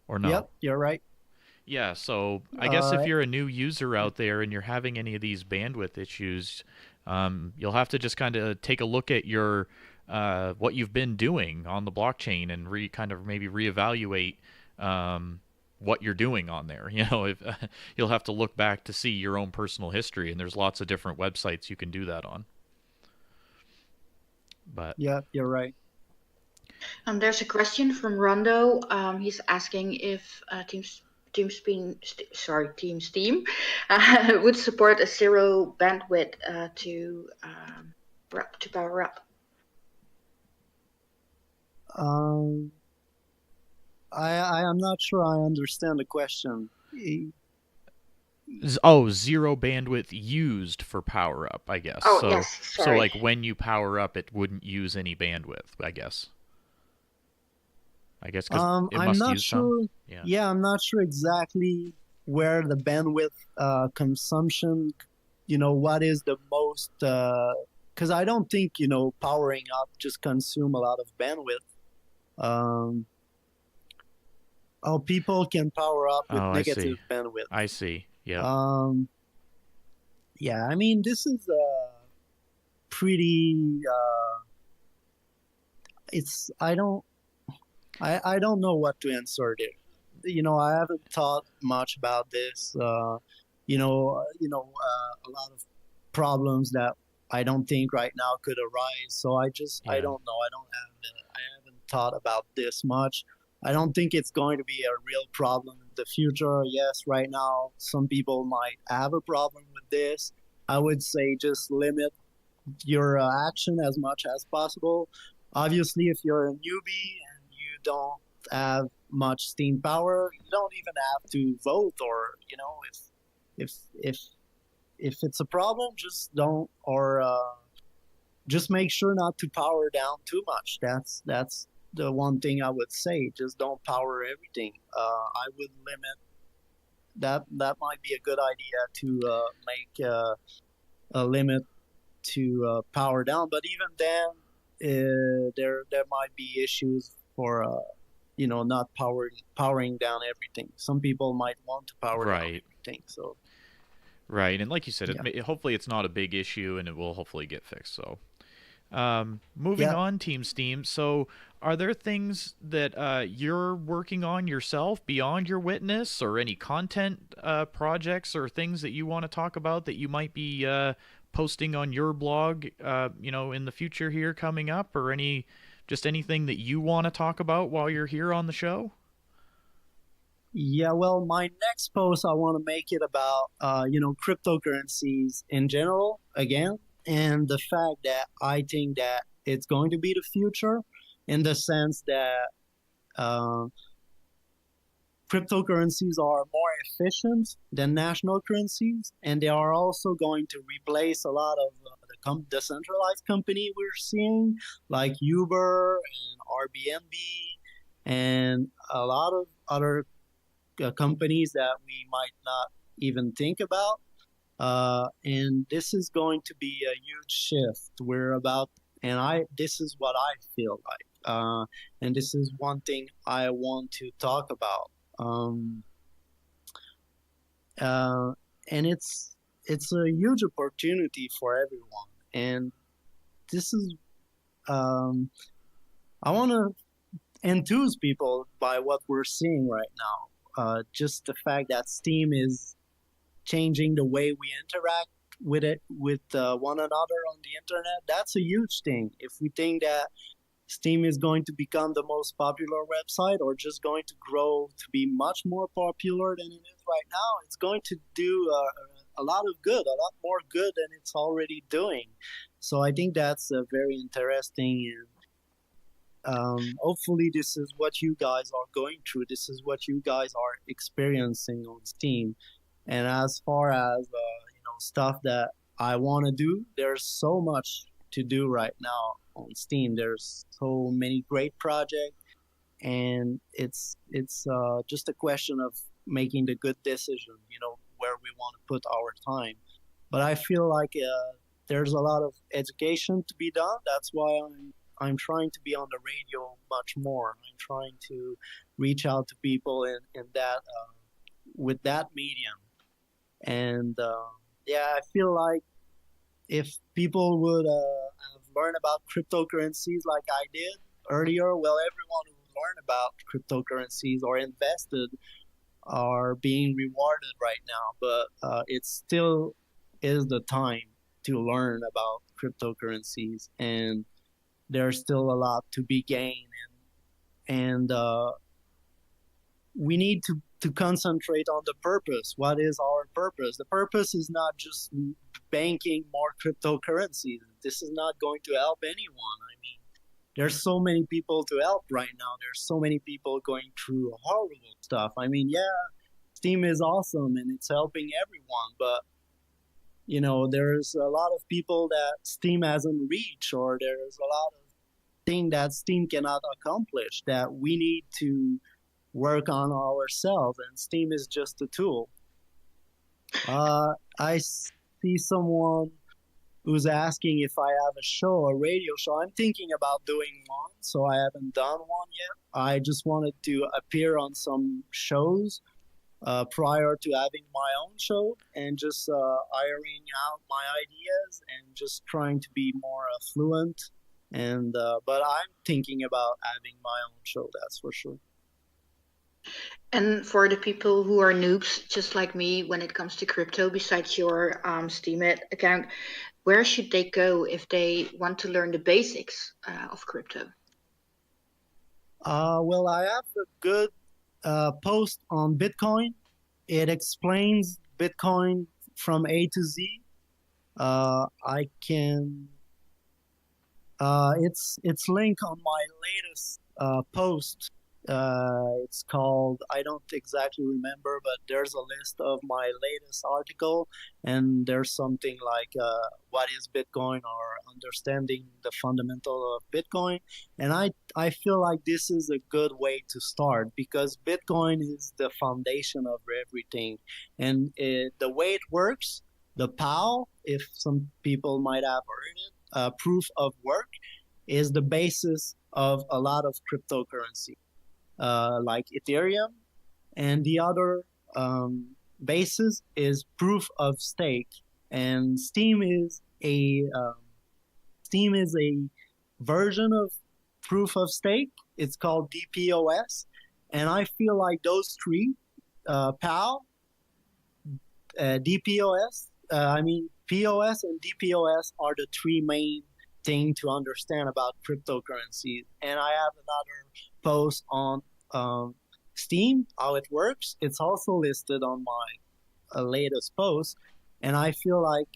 Or no? Yep, you're right. Yeah, so I guess if Uh, you're a new user out there and you're having any of these bandwidth issues, you'll have to just kind of take a look at your what you've been doing on the blockchain and kind of maybe reevaluate what you're doing on there. You know, if you'll have to look back to see your own personal history, and there's lots of different websites you can do that on. But yeah, you're right. There's a question from Rondo. He's asking if Team Steem would support a zero bandwidth to power up. I am not sure I understand the question. Oh, zero bandwidth used for power up, I guess. Oh, So yes, so sorry. like when you power up, it wouldn't use any bandwidth, I guess. I guess because it I'm must not use some. sure. Yeah. Yeah, I'm not sure exactly where the bandwidth consumption, what is the most, because I don't think, powering up just consume a lot of bandwidth. People can power up with Oh, I negative see. bandwidth. I see. Yeah. Yeah, I mean, this is pretty, I don't know what to answer there. I haven't thought much about this. A lot of problems that I don't think right now could arise. So I Yeah. don't know. I haven't thought about this much. I don't think it's going to be a real problem in the future. Yes, right now some people might have a problem with this. I would say just limit your action as much as possible. Obviously, if you're a newbie and you don't have much steam power, you don't even have to vote, or if it's a problem, just don't, or just make sure not to power down too much. That's the one thing I would say. Just don't power everything. I would limit that. That might be a good idea to make a limit to power down. But even then, there might be issues for not powering down everything. Some people might want to power down Right. everything. So Right. And like you said, yeah, hopefully it's not a big issue, and it will hopefully get fixed. So, moving yeah. on, Team Steem. So, are there things that you're working on yourself beyond your witness, or any content projects or things that you want to talk about that you might be posting on your blog, in the future here coming up, or anything that you want to talk about while you're here on the show? Yeah, well, my next post I want to make it about cryptocurrencies in general again, and the fact that I think that it's going to be the future, in the sense that uh, cryptocurrencies are more efficient than national currencies, and they are also going to replace a lot of the decentralized company we're seeing, like Uber and Airbnb, and a lot of other companies that we might not even think about. And this is going to be a huge shift. This is what I feel like. And this is one thing I want to talk about. And it's a huge opportunity for everyone. And this is, I want to enthuse people by what we're seeing right now. Just the fact that Steem is changing the way we interact with one another on the internet. That's a huge thing. If we think that Steem is going to become the most popular website, or just going to grow to be much more popular than it is right now, it's going to do a lot of good, a lot more good than it's already doing. So I think that's very interesting, and hopefully this is what you guys are going through. This is what you guys are experiencing on Steem. And as far as stuff that I want to do, there's so much to do right now on Steem. There's so many great projects, and it's just a question of making the good decision, where we want to put our time. But I feel like there's a lot of education to be done. That's why I'm trying to be on the radio much more. I'm trying to reach out to people in that with that medium. And I feel like if people would have learned about cryptocurrencies like I did earlier, well, everyone who learned about cryptocurrencies or invested are being rewarded right now. But it still is the time to learn about cryptocurrencies, and there's still a lot to be gained. And we need to concentrate on the purpose. What is our purpose? The purpose is not just banking more cryptocurrencies. This is not going to help anyone. I mean, there's so many people to help right now. There's so many people going through horrible stuff. I mean, yeah, Steem is awesome and it's helping everyone, but there's a lot of people that Steem hasn't reached, or there's a lot of things that Steem cannot accomplish that we need to work on ourselves, and Steem is just a tool. I see someone who's asking if I have a radio show. I'm thinking about doing one, so I haven't done one yet. I just wanted to appear on some shows prior to having my own show, and just ironing out my ideas and just trying to be more fluent. And but I'm thinking about having my own show, that's for sure. And for the people who are noobs, just like me, when it comes to crypto, besides your Steemit account, where should they go if they want to learn the basics of crypto? Well, I have a good post on Bitcoin. It explains Bitcoin from A to Z. I can. It's linked on my latest post. It's called, I don't exactly remember, but there's a list of my latest article, and there's something like what is Bitcoin, or understanding the fundamental of Bitcoin. And I feel like this is a good way to start, because Bitcoin is the foundation of everything. And the way it works, the POW, if some people might have heard it, proof of work, is the basis of a lot of cryptocurrency. Like Ethereum, and the other basis is proof of stake. And Steem is a version of proof of stake. It's called DPoS, and I feel like those three, POW, DPoS, POS and DPoS are the three main thing to understand about cryptocurrencies. And I have another post on Steem, how it works. It's also listed on my latest post, and I feel like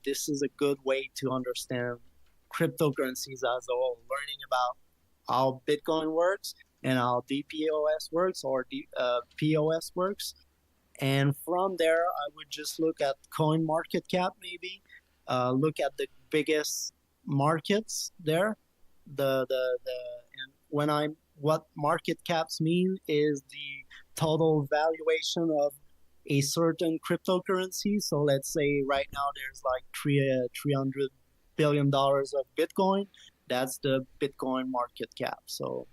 this is a good way to understand cryptocurrencies as a whole, learning about how Bitcoin works and how DPoS works, or POS works. And from there, I would just look at coin market cap, maybe look at the biggest markets there. What market caps mean is the total valuation of a certain cryptocurrency. So let's say right now there's like $300 billion of Bitcoin. That's the Bitcoin market cap. So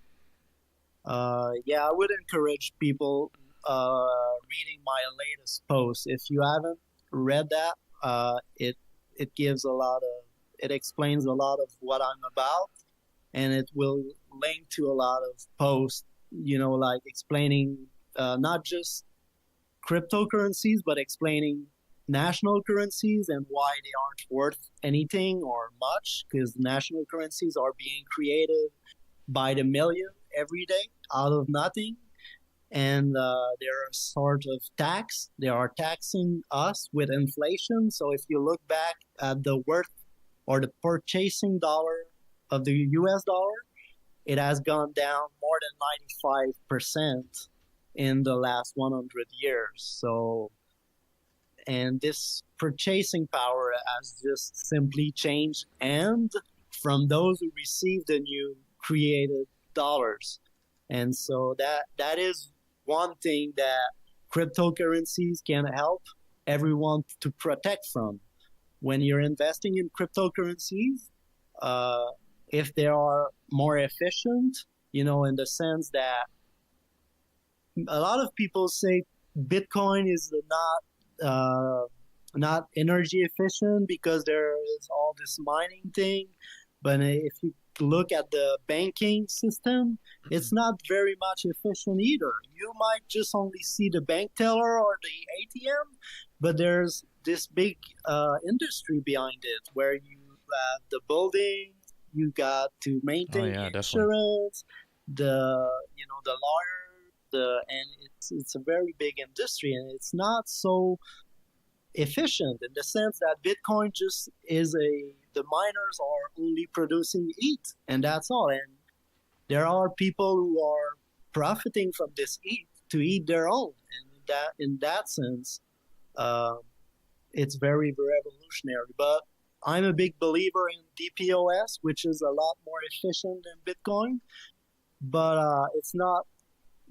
I would encourage people reading my latest post. If you haven't read that, it explains a lot of what I'm about, and it will link to a lot of posts, like explaining not just cryptocurrencies, but explaining national currencies and why they aren't worth anything or much, because national currencies are being created by the million every day out of nothing. And they're a sort of tax. They are taxing us with inflation. So if you look back at the worth or the purchasing dollar of the US dollar, it has gone down more than 95% in the last 100 years. So, and this purchasing power has just simply changed, and from those who receive the new created dollars. And so that is one thing that cryptocurrencies can help everyone to protect from. When you're investing in cryptocurrencies, if they are more efficient, in the sense that a lot of people say Bitcoin is not energy efficient because there is all this mining thing. But if you look at the banking system, it's not very much efficient either. You might just only see the bank teller or the ATM, but there's this big industry behind it where you have the building, you got to maintain insurance, the lawyer, and it's a very big industry, and it's not so efficient in the sense that Bitcoin just is the miners are only producing ETH, and that's all. And there are people who are profiting from this ETH to eat their own, and in that sense, it's very revolutionary. But I'm a big believer in DPoS, which is a lot more efficient than Bitcoin, but it's not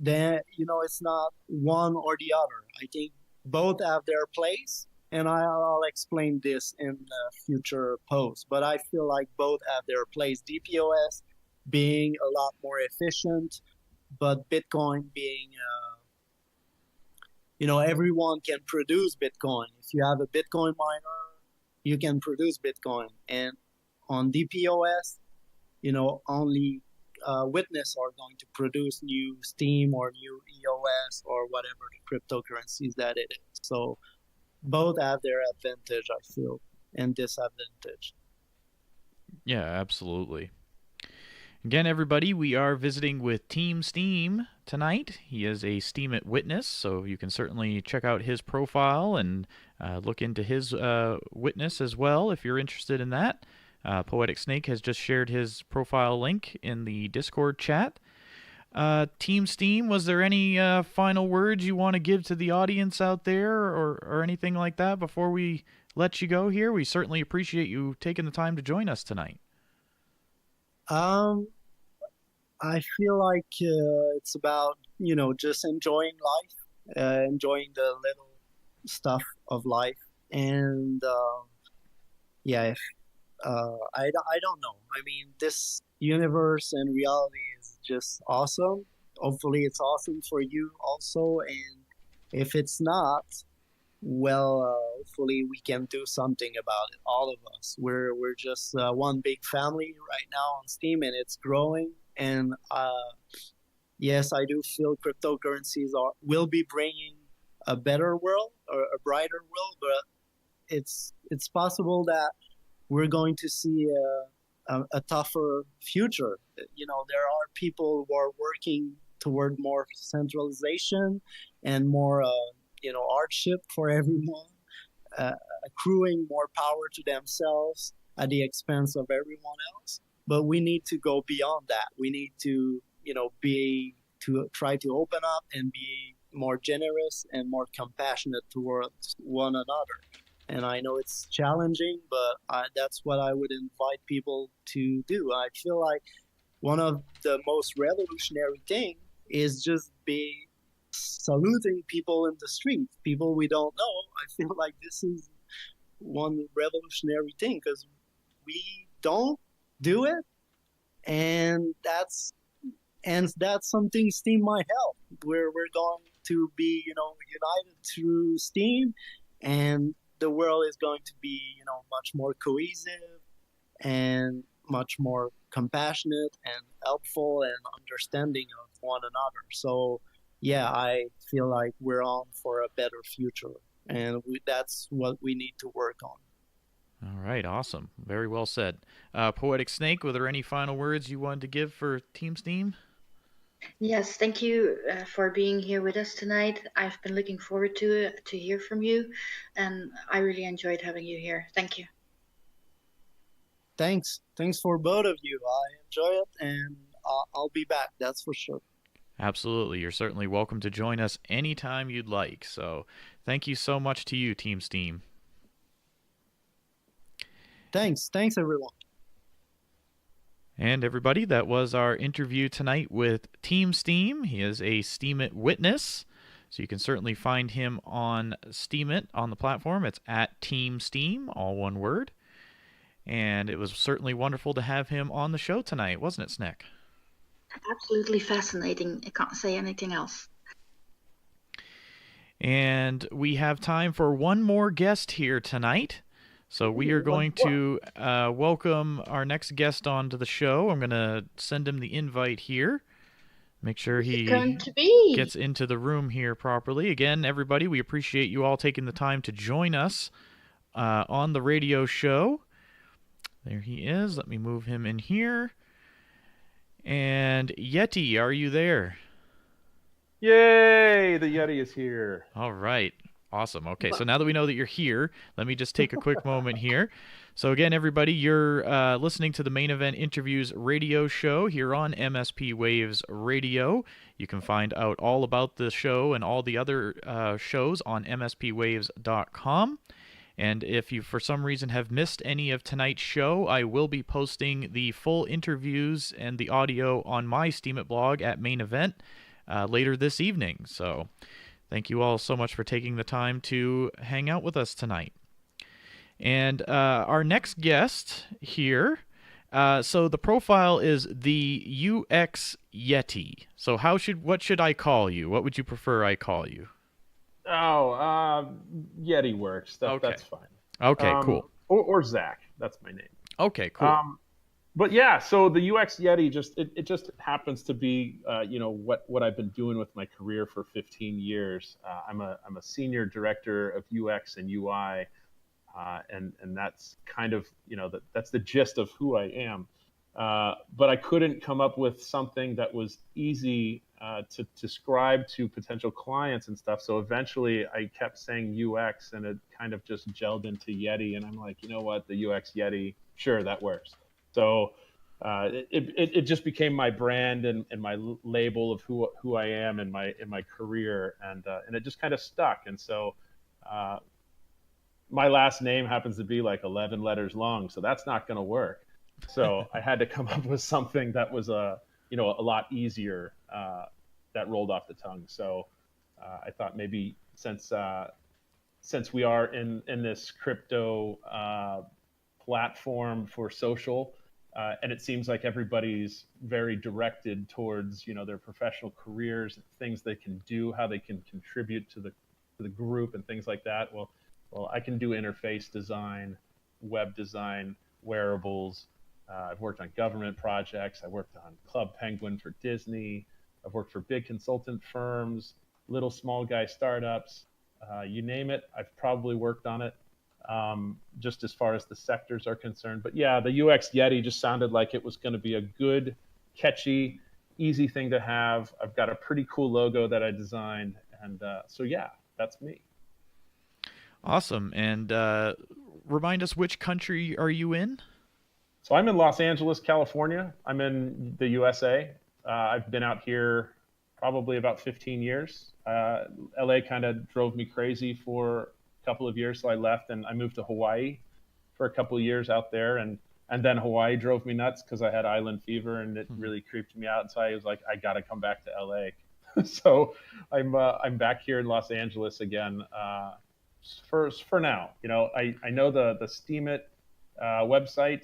it's not one or the other. I think both have their place, and I'll explain this in a future post. But I feel like both have their place. DPoS being a lot more efficient, but Bitcoin being, everyone can produce Bitcoin. If you have a Bitcoin miner, you can produce Bitcoin. And on DPoS, only witness are going to produce new Steem or new EOS or whatever the cryptocurrencies that it is. So both have their advantage, I feel, and disadvantage. Yeah, absolutely. Again, everybody, we are visiting with Team Steem tonight. He is a Steemit witness, so you can certainly check out his profile and look into his witness as well if you're interested in that. Poetic Snake has just shared his profile link in the Discord chat. Team Steem, was there any final words you want to give to the audience out there or anything like that before we let you go here? We certainly appreciate you taking the time to join us tonight. I feel like it's about, just enjoying life, enjoying the little stuff of life. And I don't know. I mean, this universe and reality is just awesome. Hopefully it's awesome for you also. And if it's not, well, hopefully we can do something about it, all of us. We're just one big family right now on Steem, and it's growing. And yes, I do feel cryptocurrencies will be bringing a better world or a brighter world, but it's possible that we're going to see a tougher future. There are people who are working toward more centralization and more hardship for everyone, accruing more power to themselves at the expense of everyone else. But we need to go beyond that. We need to, try to open up and be more generous and more compassionate towards one another. And I know it's challenging, but that's what I would invite people to do. I feel like one of the most revolutionary thing is just be saluting people in the street, people we don't know. I feel like this is one revolutionary thing because we don't do it, and that's something Steem might help. We're going to be united through Steem, and the world is going to be much more cohesive and much more compassionate and helpful and understanding of one another. So yeah, I feel like we're on for a better future, and that's what we need to work on. All right, awesome. Very well said. Poetic Snake, were there any final words you wanted to give for Team Steem? Yes, thank you for being here with us tonight. I've been looking forward to hear from you, and I really enjoyed having you here. Thank you. Thanks for both of you. I enjoy it, and I'll be back, that's for sure. Absolutely. You're certainly welcome to join us anytime you'd like. So thank you so much to you, Team Steem. Thanks, everyone. And everybody, that was our interview tonight with Team Steem. He is a Steemit witness. So you can certainly find him on Steemit on the platform. It's at Team Steem, all one word. And it was certainly wonderful to have him on the show tonight, wasn't it, Snick? Absolutely fascinating. I can't say anything else. And we have time for one more guest here tonight. So we are going to welcome our next guest onto the show. I'm going to send him the invite here. Make sure he gets into the room here properly. Again, everybody, we appreciate you all taking the time to join us on the radio show. There he is. Let me move him in here. And Yeti, are you there? Yay! The Yeti is here. All right. Awesome. Okay, so now that we know that you're here, let me just take a quick moment here. So again, everybody, you're listening to the Main Event Interviews radio show here on MSP Waves Radio. You can find out all about the show and all the other shows on mspwaves.com. And if you, for some reason, have missed any of tonight's show, I will be posting the full interviews and the audio on my Steemit blog at Main Event later this evening. So thank you all so much for taking the time to hang out with us tonight. And our next guest here, so the profile is the UX Yeti. So what should I call you? What would you prefer I call you? Oh, Yeti works. Okay. That's fine. Okay, cool. Or Zach. That's my name. Okay, cool. But yeah, so the UX Yeti it just happens to be what I've been doing with my career for 15 years. I'm a senior director of UX and UI, and that's kind of that's the gist of who I am. But I couldn't come up with something that was easy to describe to potential clients and stuff. So eventually I kept saying UX, and it kind of just gelled into Yeti. And I'm like, you know what, the UX Yeti, sure, that works. So it just became my brand and my label of who I am in my career, and it just kind of stuck. And so my last name happens to be like 11 letters long, so that's not going to work. So I had to come up with something that was a lot easier, that rolled off the tongue. So I thought maybe since we are in this crypto platform for social, and it seems like everybody's very directed towards their professional careers, things they can do, how they can contribute to the group, and things like that. Well, I can do interface design, web design, wearables. I've worked on government projects. I worked on Club Penguin for Disney. I've worked for big consultant firms, little small guy startups. You name it, I've probably worked on it, just as far as the sectors are concerned. But yeah, the UX Yeti just sounded like it was going to be a good, catchy, easy thing to have. I've got a pretty cool logo that I designed. And so yeah, that's me. Awesome. And remind us, which country are you in? So I'm in Los Angeles, California. I'm in the USA. I've been out here probably about 15 years. LA kind of drove me crazy for a couple of years, so I left and I moved to Hawaii for a couple of years out there. And then Hawaii drove me nuts because I had island fever and it really creeped me out. And so I was like, I got to come back to LA. So I'm back here in Los Angeles again for now. I know the Steemit website,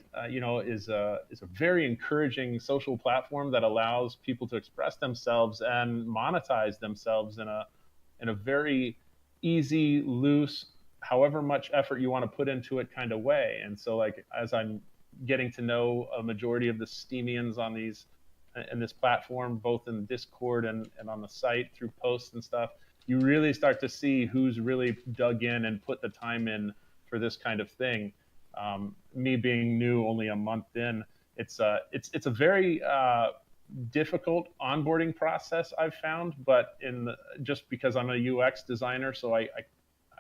is a very encouraging social platform that allows people to express themselves and monetize themselves in a very easy, loose, however much effort you want to put into it kind of way. And so, like, as I'm getting to know a majority of the Steemians in this platform, both in Discord and on the site through posts and stuff, you really start to see who's really dug in and put the time in for this kind of thing. Me being new, only a month in, it's a very difficult onboarding process I've found. But just because I'm a UX designer, so I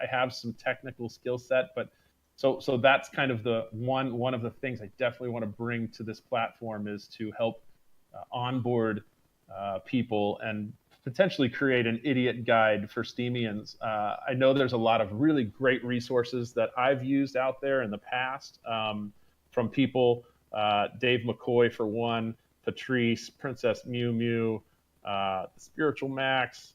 have some technical skill set. But so that's kind of the one of the things I definitely want to bring to this platform is to help onboard people and potentially create an idiot guide for Steemians. I know there's a lot of really great resources that I've used out there in the past, from people, Dave McCoy for one, Patrice, Princess Mew Mew, Spiritual Max,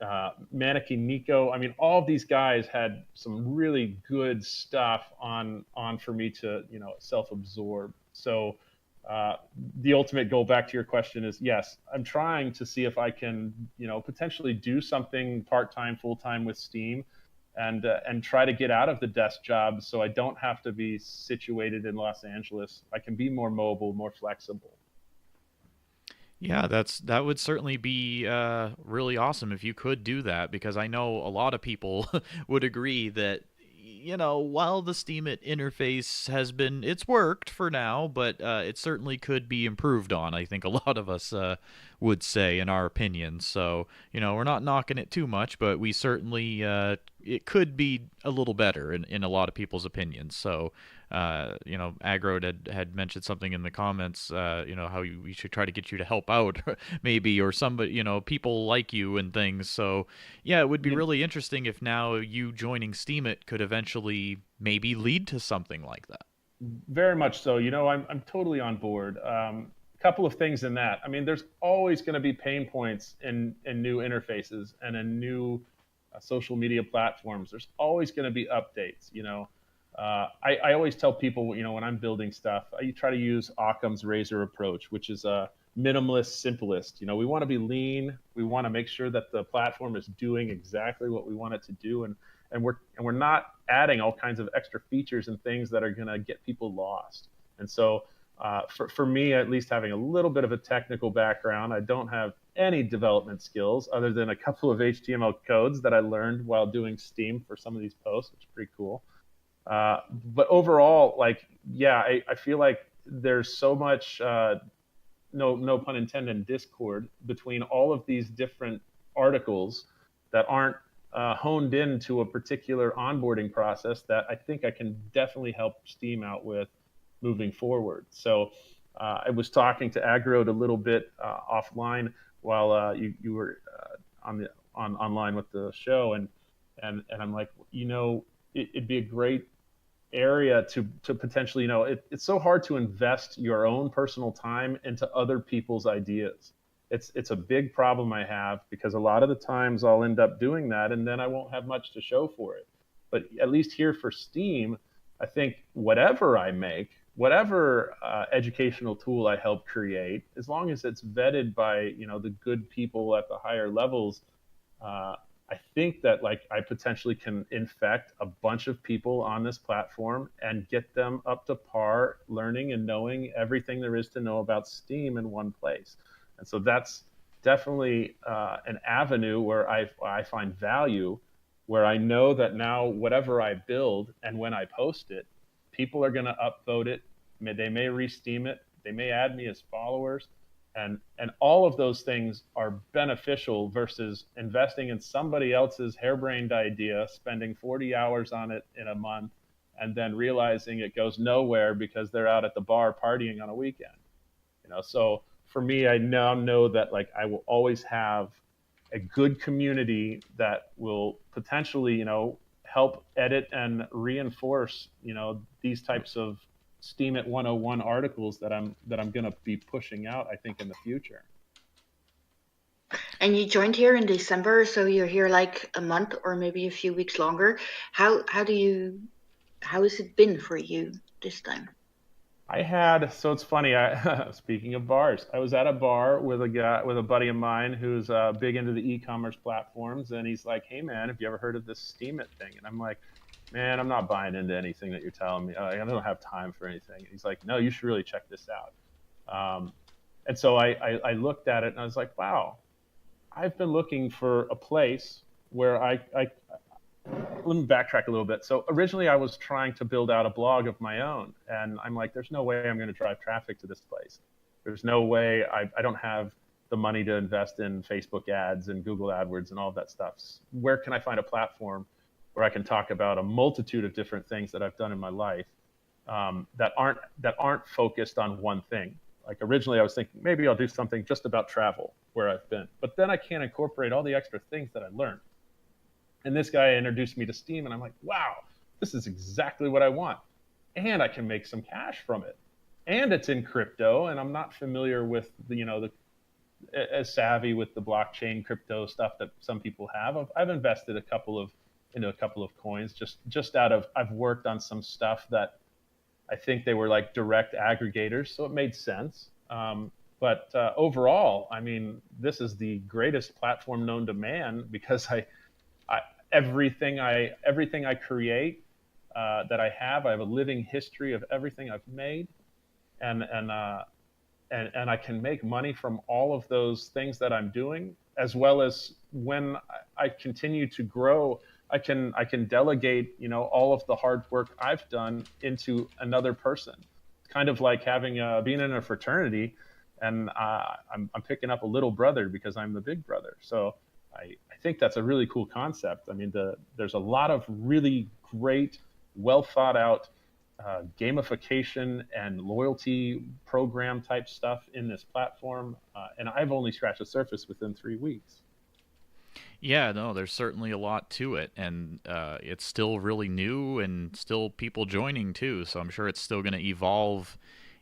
Maneki Nico. I mean, all of these guys had some really good stuff on for me to self-absorb. So the ultimate goal, back to your question, is yes, I'm trying to see if I can potentially do something part-time, full-time with Steem, and try to get out of the desk job so I don't have to be situated in Los Angeles. I can be more mobile, more flexible. Yeah, that would certainly be really awesome if you could do that, because I know a lot of people would agree that while the Steemit interface it's worked for now, but it certainly could be improved on. I think a lot of us would say, in our opinion. So we're not knocking it too much, but we certainly it could be a little better in a lot of people's opinions. So Agro had mentioned something in the comments, how we should try to get you to help out, maybe, or somebody, people like you and things. So yeah, it would be really interesting if now you joining Steemit could eventually maybe lead to something like that. Very much so. I'm totally on board. Couple of things in that. I mean, there's always going to be pain points in new interfaces and in new social media platforms. There's always going to be updates. I always tell people, when I'm building stuff, I try to use Occam's razor approach, which is a minimalist, simplest. We want to be lean. We want to make sure that the platform is doing exactly what we want it to do, and we're not adding all kinds of extra features and things that are going to get people lost. And so, for me, at least, having a little bit of a technical background, I don't have any development skills other than a couple of HTML codes that I learned while doing Steem for some of these posts, which is pretty cool. But overall, I feel like there's so much, no pun intended, discord between all of these different articles that aren't honed into a particular onboarding process that I think I can definitely help Steem out with moving forward. So I was talking to Agrode a little bit offline while you were online with the show, and I'm like, it'd be a great area to potentially, it's so hard to invest your own personal time into other people's ideas. It's a big problem I have, because a lot of the times I'll end up doing that and then I won't have much to show for it. But at least here for Steem, I think whatever I make, whatever educational tool I help create, as long as it's vetted by the good people at the higher levels, I think that I potentially can infect a bunch of people on this platform and get them up to par, learning and knowing everything there is to know about Steem in one place. And so that's definitely an avenue where I find value, where I know that now whatever I build and when I post it, people are going to upvote it. They may re-Steem it. They may add me as followers. And all of those things are beneficial versus investing in somebody else's harebrained idea, spending 40 hours on it in a month, and then realizing it goes nowhere because they're out at the bar partying on a weekend. So for me, I now know that I will always have a good community that will potentially, help edit and reinforce, these types of Steemit 101 articles that I'm going to be pushing out, I think, in the future. And you joined here in December, so you're here a month or maybe a few weeks longer. How has it been for you this time? So it's funny. Speaking of bars, I was at a bar with a buddy of mine who's big into the e-commerce platforms, and he's like, "Hey man, have you ever heard of this Steemit thing?" And I'm like, "Man, I'm not buying into anything that you're telling me. I don't have time for anything." And he's like, "No, you should really check this out." And so I looked at it and I was like, "Wow, I've been looking for a place where let me backtrack a little bit. So originally I was trying to build out a blog of my own, and I'm like, there's no way I'm going to drive traffic to this place. There's no way. I don't have the money to invest in Facebook ads and Google AdWords and all of that stuff. Where can I find a platform where I can talk about a multitude of different things that I've done in my life that aren't focused on one thing? Originally I was thinking maybe I'll do something just about travel where I've been, but then I can't incorporate all the extra things that I learned. And this guy introduced me to Steem, and I'm like, wow, this is exactly what I want. And I can make some cash from it. And it's in crypto, and I'm not familiar with the as savvy with the blockchain crypto stuff that some people have. I've invested into a couple of coins just out of, I've worked on some stuff that I think they were like direct aggregators, so it made sense. But overall, I mean, this is the greatest platform known to man, because everything I create that I have a living history of everything I've made, and I can make money from all of those things that I'm doing, as well as when I continue to grow, I can delegate, all of the hard work I've done into another person. It's kind of like having being in a fraternity, and I'm picking up a little brother because I'm the big brother. So I think that's a really cool concept. I mean, there's a lot of really great, well thought out gamification and loyalty program type stuff in this platform, and I've only scratched the surface within 3 weeks. Yeah, no, there's certainly a lot to it, and it's still really new, and still people joining too. So I'm sure it's still going to evolve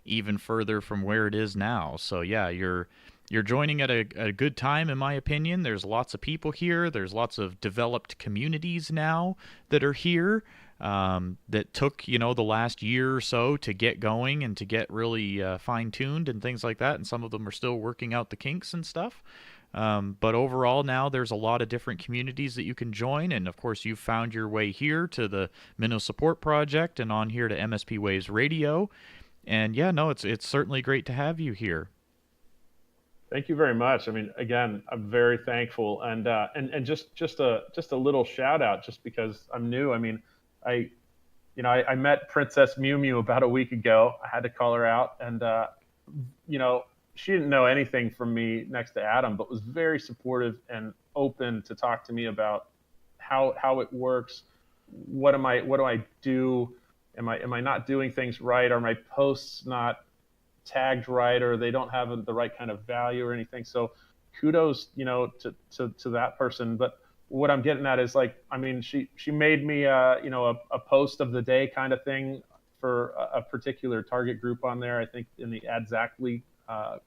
even further from where it is now. So yeah, you're joining at a good time, in my opinion. There's lots of people here. There's lots of developed communities now that are here, that took, the last year or so to get going and to get really fine-tuned and things like that. And some of them are still working out the kinks and stuff. But overall now there's a lot of different communities that you can join. And of course you've found your way here to the Minnow Support Project and on here to MSP Waves Radio. And yeah, no, it's certainly great to have you here. Thank you very much. I mean, again, I'm very thankful, and just a little shout out, just because I'm new. I mean, I met Princess Mew Mew about a week ago. I had to call her out, and she didn't know anything from me next to Adam, but was very supportive and open to talk to me about how it works. What do I do? Am I not doing things right? Are my posts not tagged right, or they don't have the right kind of value or anything? So kudos, to that person. But what I'm getting at is, like, I mean, she made me a post of the day kind of thing for a particular target group on there, I think in the Exactly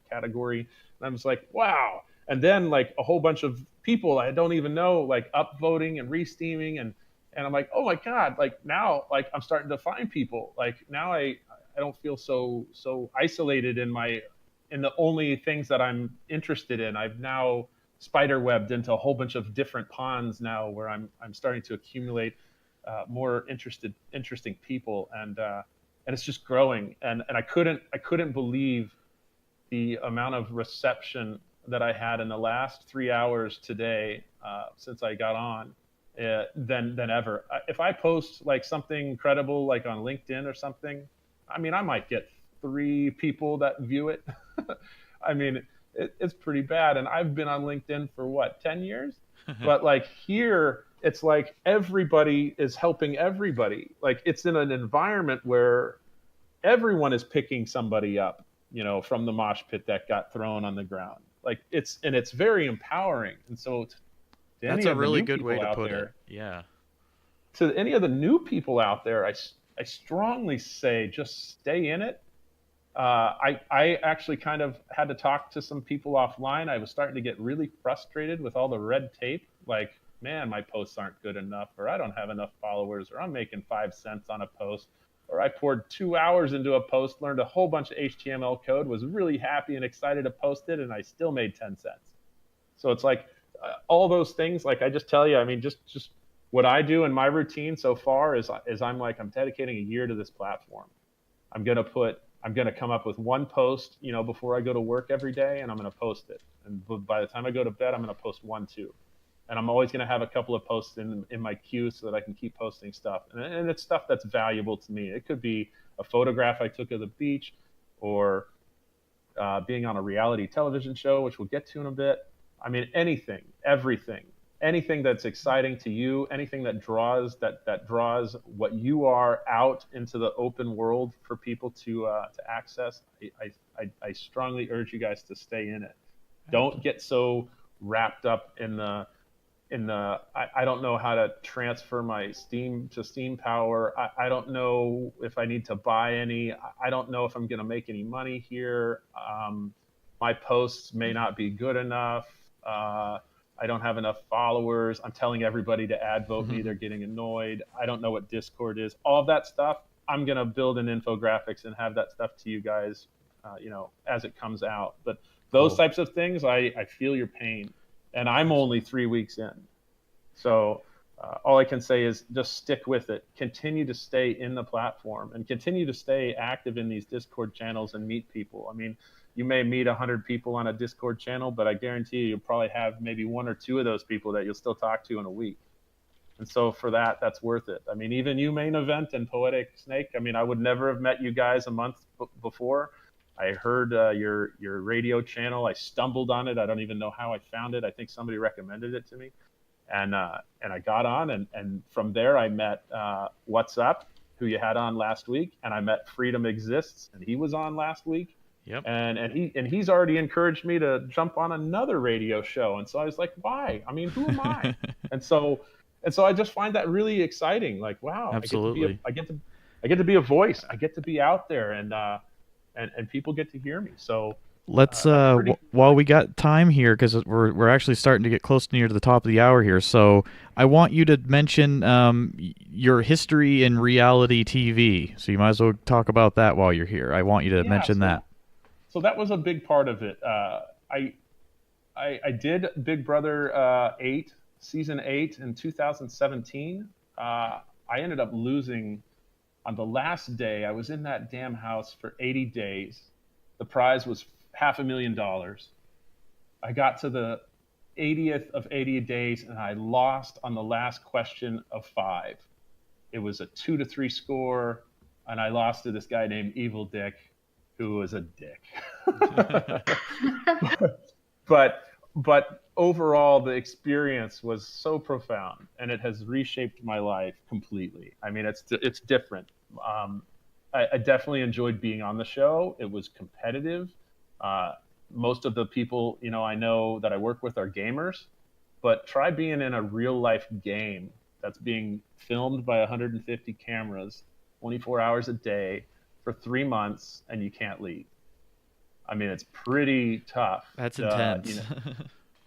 category. And I was like, wow. And then like a whole bunch of people I don't even know, like upvoting and re-steaming, and I'm like, oh my God, like now, like I'm starting to find people. Like now I don't feel so isolated in the only things that I'm interested in. I've now spiderwebbed into a whole bunch of different ponds now, where I'm starting to accumulate more interesting people, and it's just growing. And I couldn't believe the amount of reception that I had in the last 3 hours today since I got on than ever. If I post like something credible, like on LinkedIn or something, I mean, I might get 3 people that view it. I mean, it's pretty bad. And I've been on LinkedIn for 10 years? But like here, it's like everybody is helping everybody. Like it's in an environment where everyone is picking somebody up, from the mosh pit that got thrown on the ground. Like it's very empowering. And so that's a really good way to put it. Yeah. To any of the new people out there, I strongly say just stay in it. I actually kind of had to talk to some people offline. I was starting to get really frustrated with all the red tape. Like, man, my posts aren't good enough, or I don't have enough followers, or I'm making 5 cents on a post, or I poured 2 hours into a post, learned a whole bunch of HTML code, was really happy and excited to post it, and I still made 10 cents. So it's like all those things. Like I just tell you, I mean, just what I do in my routine so far is I'm dedicating a year to this platform. I'm going to come up with one post, before I go to work every day, and I'm going to post it. And by the time I go to bed, I'm going to post 1, 2. And I'm always going to have a couple of posts in my queue so that I can keep posting stuff. And it's stuff that's valuable to me. It could be a photograph I took of the beach, or being on a reality television show, which we'll get to in a bit. I mean, anything, everything. Anything that's exciting to you, anything that draws what you are out into the open world for people to access. I strongly urge you guys to stay in it. Don't get so wrapped up in the I don't know how to transfer my Steem to Steem Power. I don't know if I need to buy any. I don't know if I'm going to make any money here. my posts may not be good enough. I don't have enough followers. I'm telling everybody to ad vote me. They're getting annoyed. I don't know what Discord is. All of that stuff, I'm going to build an infographics and have that stuff to you guys, as it comes out. But those types of things, I feel your pain. And I'm only 3 weeks in. So all I can say is just stick with it. Continue to stay in the platform and continue to stay active in these Discord channels and meet people. I mean, you may meet 100 people on a Discord channel, but I guarantee you'll probably have maybe 1 or 2 of those people that you'll still talk to in a week. And so for that, that's worth it. I mean, even you, Main Event and Poetic Snake, I mean, I would never have met you guys a month before. I heard your radio channel. I stumbled on it. I don't even know how I found it. I think somebody recommended it to me. And I got on, and from there I met What's Up, who you had on last week, and I met Freedom Exists, and he was on last week. Yep. And he's already encouraged me to jump on another radio show, and so I was like, why? I mean, who am I? and so I just find that really exciting. Like, wow, absolutely. I get to be a voice. I get to be out there, and people get to hear me. So let's while we got time here, because we're actually starting to get close near to the top of the hour here. So I want you to mention your history in reality TV. So you might as well talk about that while you're here. I want you to mention that. So that was a big part of it. I did Big Brother 8, season 8 in 2017. I ended up losing on the last day. I was in that damn house for 80 days. The prize was $500,000. I got to the 80th of 80 days and I lost on the last question of 5. It was a 2-3 score, and I lost to this guy named Evil Dick, who was a dick. but overall, the experience was so profound, and it has reshaped my life completely. I mean, it's different. I definitely enjoyed being on the show. It was competitive. Most of the people, I know that I work with are gamers, but try being in a real life game that's being filmed by 150 cameras, 24 hours a day for 3 months, and you can't leave. I mean, it's pretty tough. That's intense.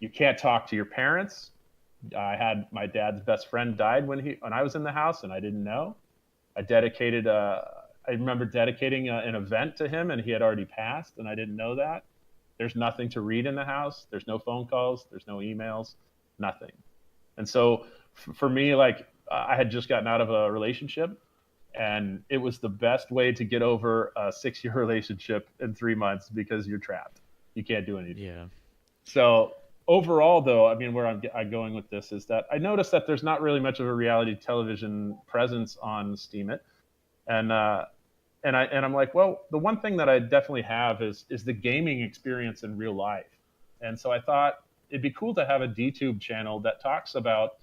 You can't talk to your parents. I had my dad's best friend died when I was in the house, and I didn't know. I remember dedicating an event to him, and he had already passed, and I didn't know that. There's nothing to read in the house. There's no phone calls. There's no emails, nothing. And so for me, like, I had just gotten out of a relationship, and it was the best way to get over a 6-year relationship in 3 months, because you're trapped. You can't do anything. Yeah. So overall, though, I mean, where I'm going with this is that I noticed that there's not really much of a reality television presence on Steemit. And I'm like, well, the one thing that I definitely have is the gaming experience in real life. And so I thought it'd be cool to have a DTube channel that talks about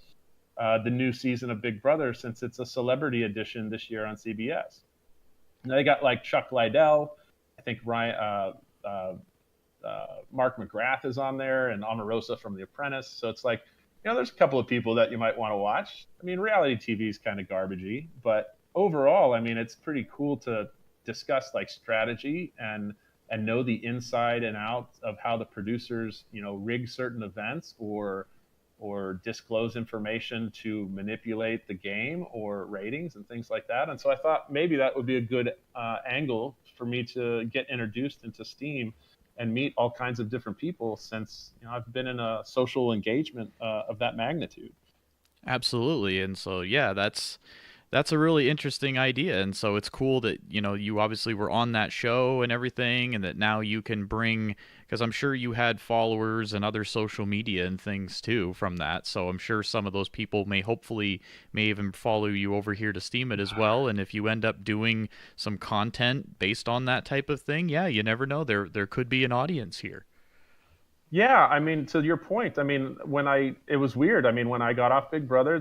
the new season of Big Brother, since it's a celebrity edition this year on CBS. And they got like Chuck Liddell, I think Ryan, Mark McGrath is on there, and Omarosa from The Apprentice. So it's like, there's a couple of people that you might want to watch. I mean, reality TV is kind of garbagey, but overall, I mean, it's pretty cool to discuss like strategy and know the inside and out of how the producers, rig certain events or disclose information to manipulate the game or ratings and things like that. And so I thought maybe that would be a good angle for me to get introduced into Steem and meet all kinds of different people, since I've been in a social engagement of that magnitude. Absolutely. And so, yeah, that's a really interesting idea. And so it's cool that, you obviously were on that show and everything, and that now you can bring, because I'm sure you had followers and other social media and things too from that. So I'm sure some of those people may even follow you over here to Steemit as well. And if you end up doing some content based on that type of thing, yeah, you never know. There could be an audience here. Yeah, I mean, to your point, I mean, it was weird. I mean, when I got off Big Brother,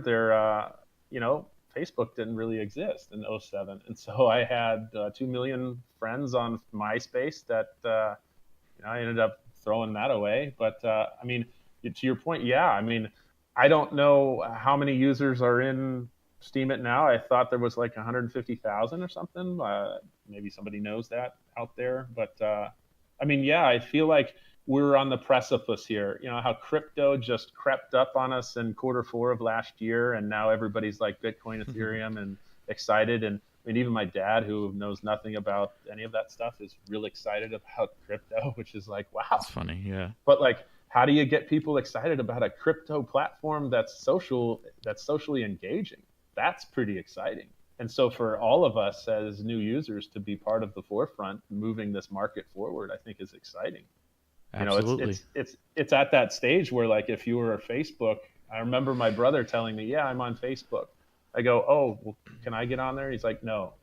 Facebook didn't really exist in 2007. And so I had 2 million friends on MySpace that I ended up throwing that away. But I mean, to your point, yeah, I mean, I don't know how many users are in Steemit now. I thought there was like 150,000 or something. Maybe somebody knows that out there. But I mean, yeah, I feel like we're on the precipice here. You know, how crypto just crept up on us in Q4 of last year, and now everybody's like Bitcoin, Ethereum, and excited. And I mean, even my dad, who knows nothing about any of that stuff, is real excited about crypto, which is like, wow. That's funny, yeah. But like, how do you get people excited about a crypto platform that's socially engaging? That's pretty exciting. And so for all of us as new users to be part of the forefront, moving this market forward, I think is exciting. Absolutely. You know, it's at that stage where, like, if you were a Facebook, I remember my brother telling me, yeah, I'm on Facebook. I go, oh, well, can I get on there? He's like, no,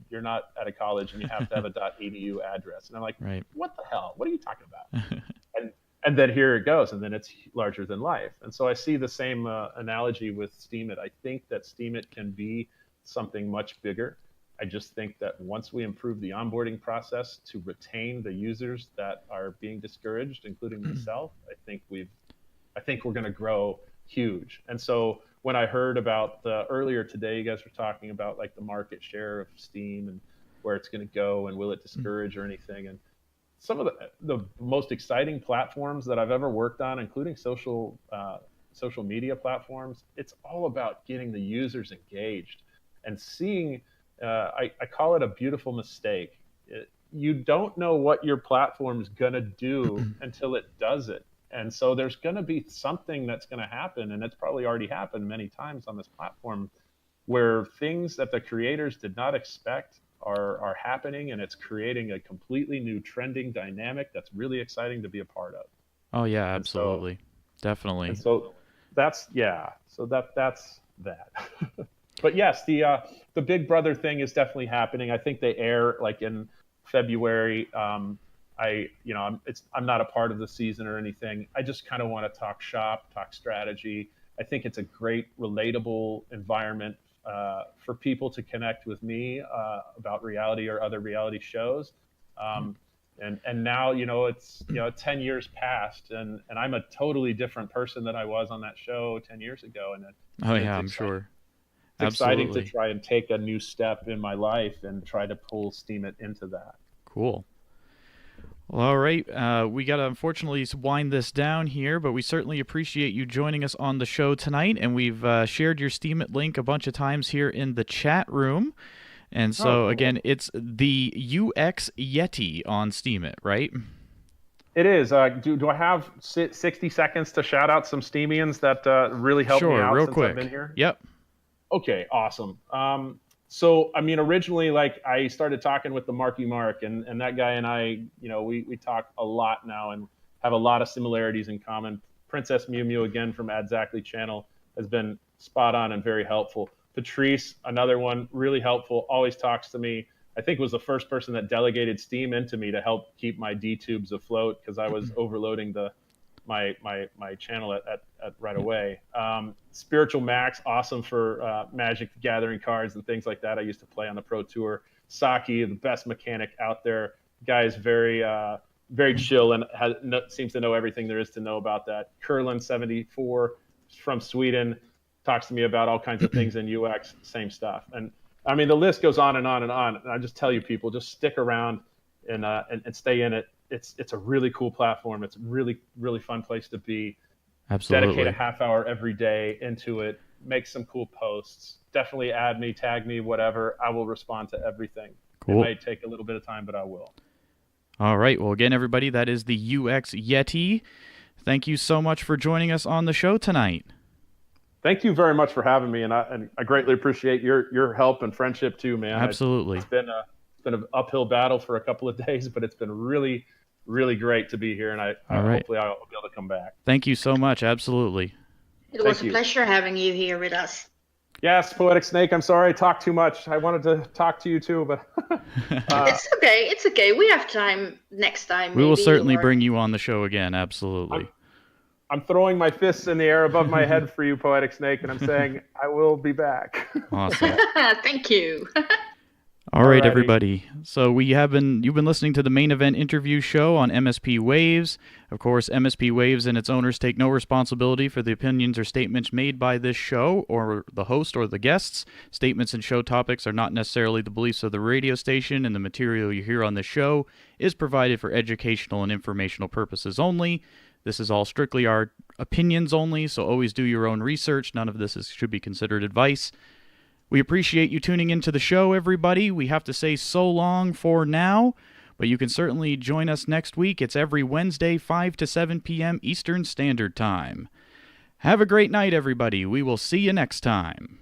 you're not at a college and you have to have a .edu address. And I'm like, right. What the hell? What are you talking about? and then here it goes, and then it's larger than life. And so I see the same analogy with Steemit. I think that Steemit can be something much bigger. I just think that once we improve the onboarding process to retain the users that are being discouraged, including myself, I think we're going to grow huge. And so when I heard about earlier today, you guys were talking about like the market share of Steem and where it's going to go and will it discourage or anything. And some of the most exciting platforms that I've ever worked on, including social media platforms, it's all about getting the users engaged and seeing. I call it a beautiful mistake. You don't know what your platform is going to do until it does it. And so there's going to be something that's going to happen, and it's probably already happened many times on this platform, where things that the creators did not expect are happening, and it's creating a completely new trending dynamic that's really exciting to be a part of. Oh, yeah, absolutely. Definitely. And so that's that. But yes, the Big Brother thing is definitely happening. I think they air like in February. I'm not a part of the season or anything. I just kind of want to talk shop, talk strategy. I think it's a great, relatable environment for people to connect with me about reality or other reality shows. And now, it's 10 years past, and I'm a totally different person than I was on that show 10 years ago. And I'm sure. It's exciting to try and take a new step in my life and try to pull Steemit into that. Cool. Well, all right. We got to unfortunately wind this down here, but we certainly appreciate you joining us on the show tonight. And we've shared your Steemit link a bunch of times here in the chat room. And so, cool. Again, it's the UX Yeti on Steemit, right? It is. Do I have 60 seconds to shout out some Steemians that really helped me out real since quick. I've been here? Yep. Okay, awesome. So, I mean, originally, like, I started talking with the Marky Mark, and that guy and I, we talk a lot now and have a lot of similarities in common. Princess Mew Mew, again, from Adzactly channel, has been spot on and very helpful. Patrice, another one, really helpful, always talks to me. I think was the first person that delegated Steem into me to help keep my D-tubes afloat because I was overloading my channel at right away. Spiritual Max, awesome for Magic the Gathering cards and things like that. I used to play on the Pro Tour. Saki, the best mechanic out there. Guy is very chill and seems to know everything there is to know about that. Curlin74 from Sweden talks to me about all kinds of things in UX, same stuff. And I mean, the list goes on and on and on. And I just tell you, people, just stick around and stay in it. It's a really cool platform. It's a really, really fun place to be. Absolutely. Dedicate a half hour every day into it. Make some cool posts. Definitely add me, tag me, whatever. I will respond to everything. Cool. It may take a little bit of time, but I will. All right. Well, again, everybody, that is the UX Yeti. Thank you so much for joining us on the show tonight. Thank you very much for having me, and I greatly appreciate your help and friendship too, man. Absolutely. It's been an uphill battle for a couple of days, but it's been really, really great to be here, and hopefully I'll be able to come back. Thank you so much. Absolutely. It was a pleasure having you here with us. Yes, Poetic Snake, I'm sorry I talked too much. I wanted to talk to you too, but it's okay. It's okay. We have time next time. We will certainly bring you on the show again. Absolutely. I'm throwing my fists in the air above my head for you, Poetic Snake, and I'm saying I will be back. Awesome. Thank you. All right, Alrighty. everybody. So you've been listening to the main event interview show on MSP Waves. Of course, MSP Waves and its owners take no responsibility for the opinions or statements made by this show or the host or the guests. Statements and show topics are not necessarily the beliefs of the radio station, and the material you hear on the show is provided for educational and informational purposes only. This is all strictly our opinions only, so always do your own research. None of this should be considered advice. We appreciate you tuning into the show, everybody. We have to say so long for now, but you can certainly join us next week. It's every Wednesday, 5 to 7 p.m. Eastern Standard Time. Have a great night, everybody. We will see you next time.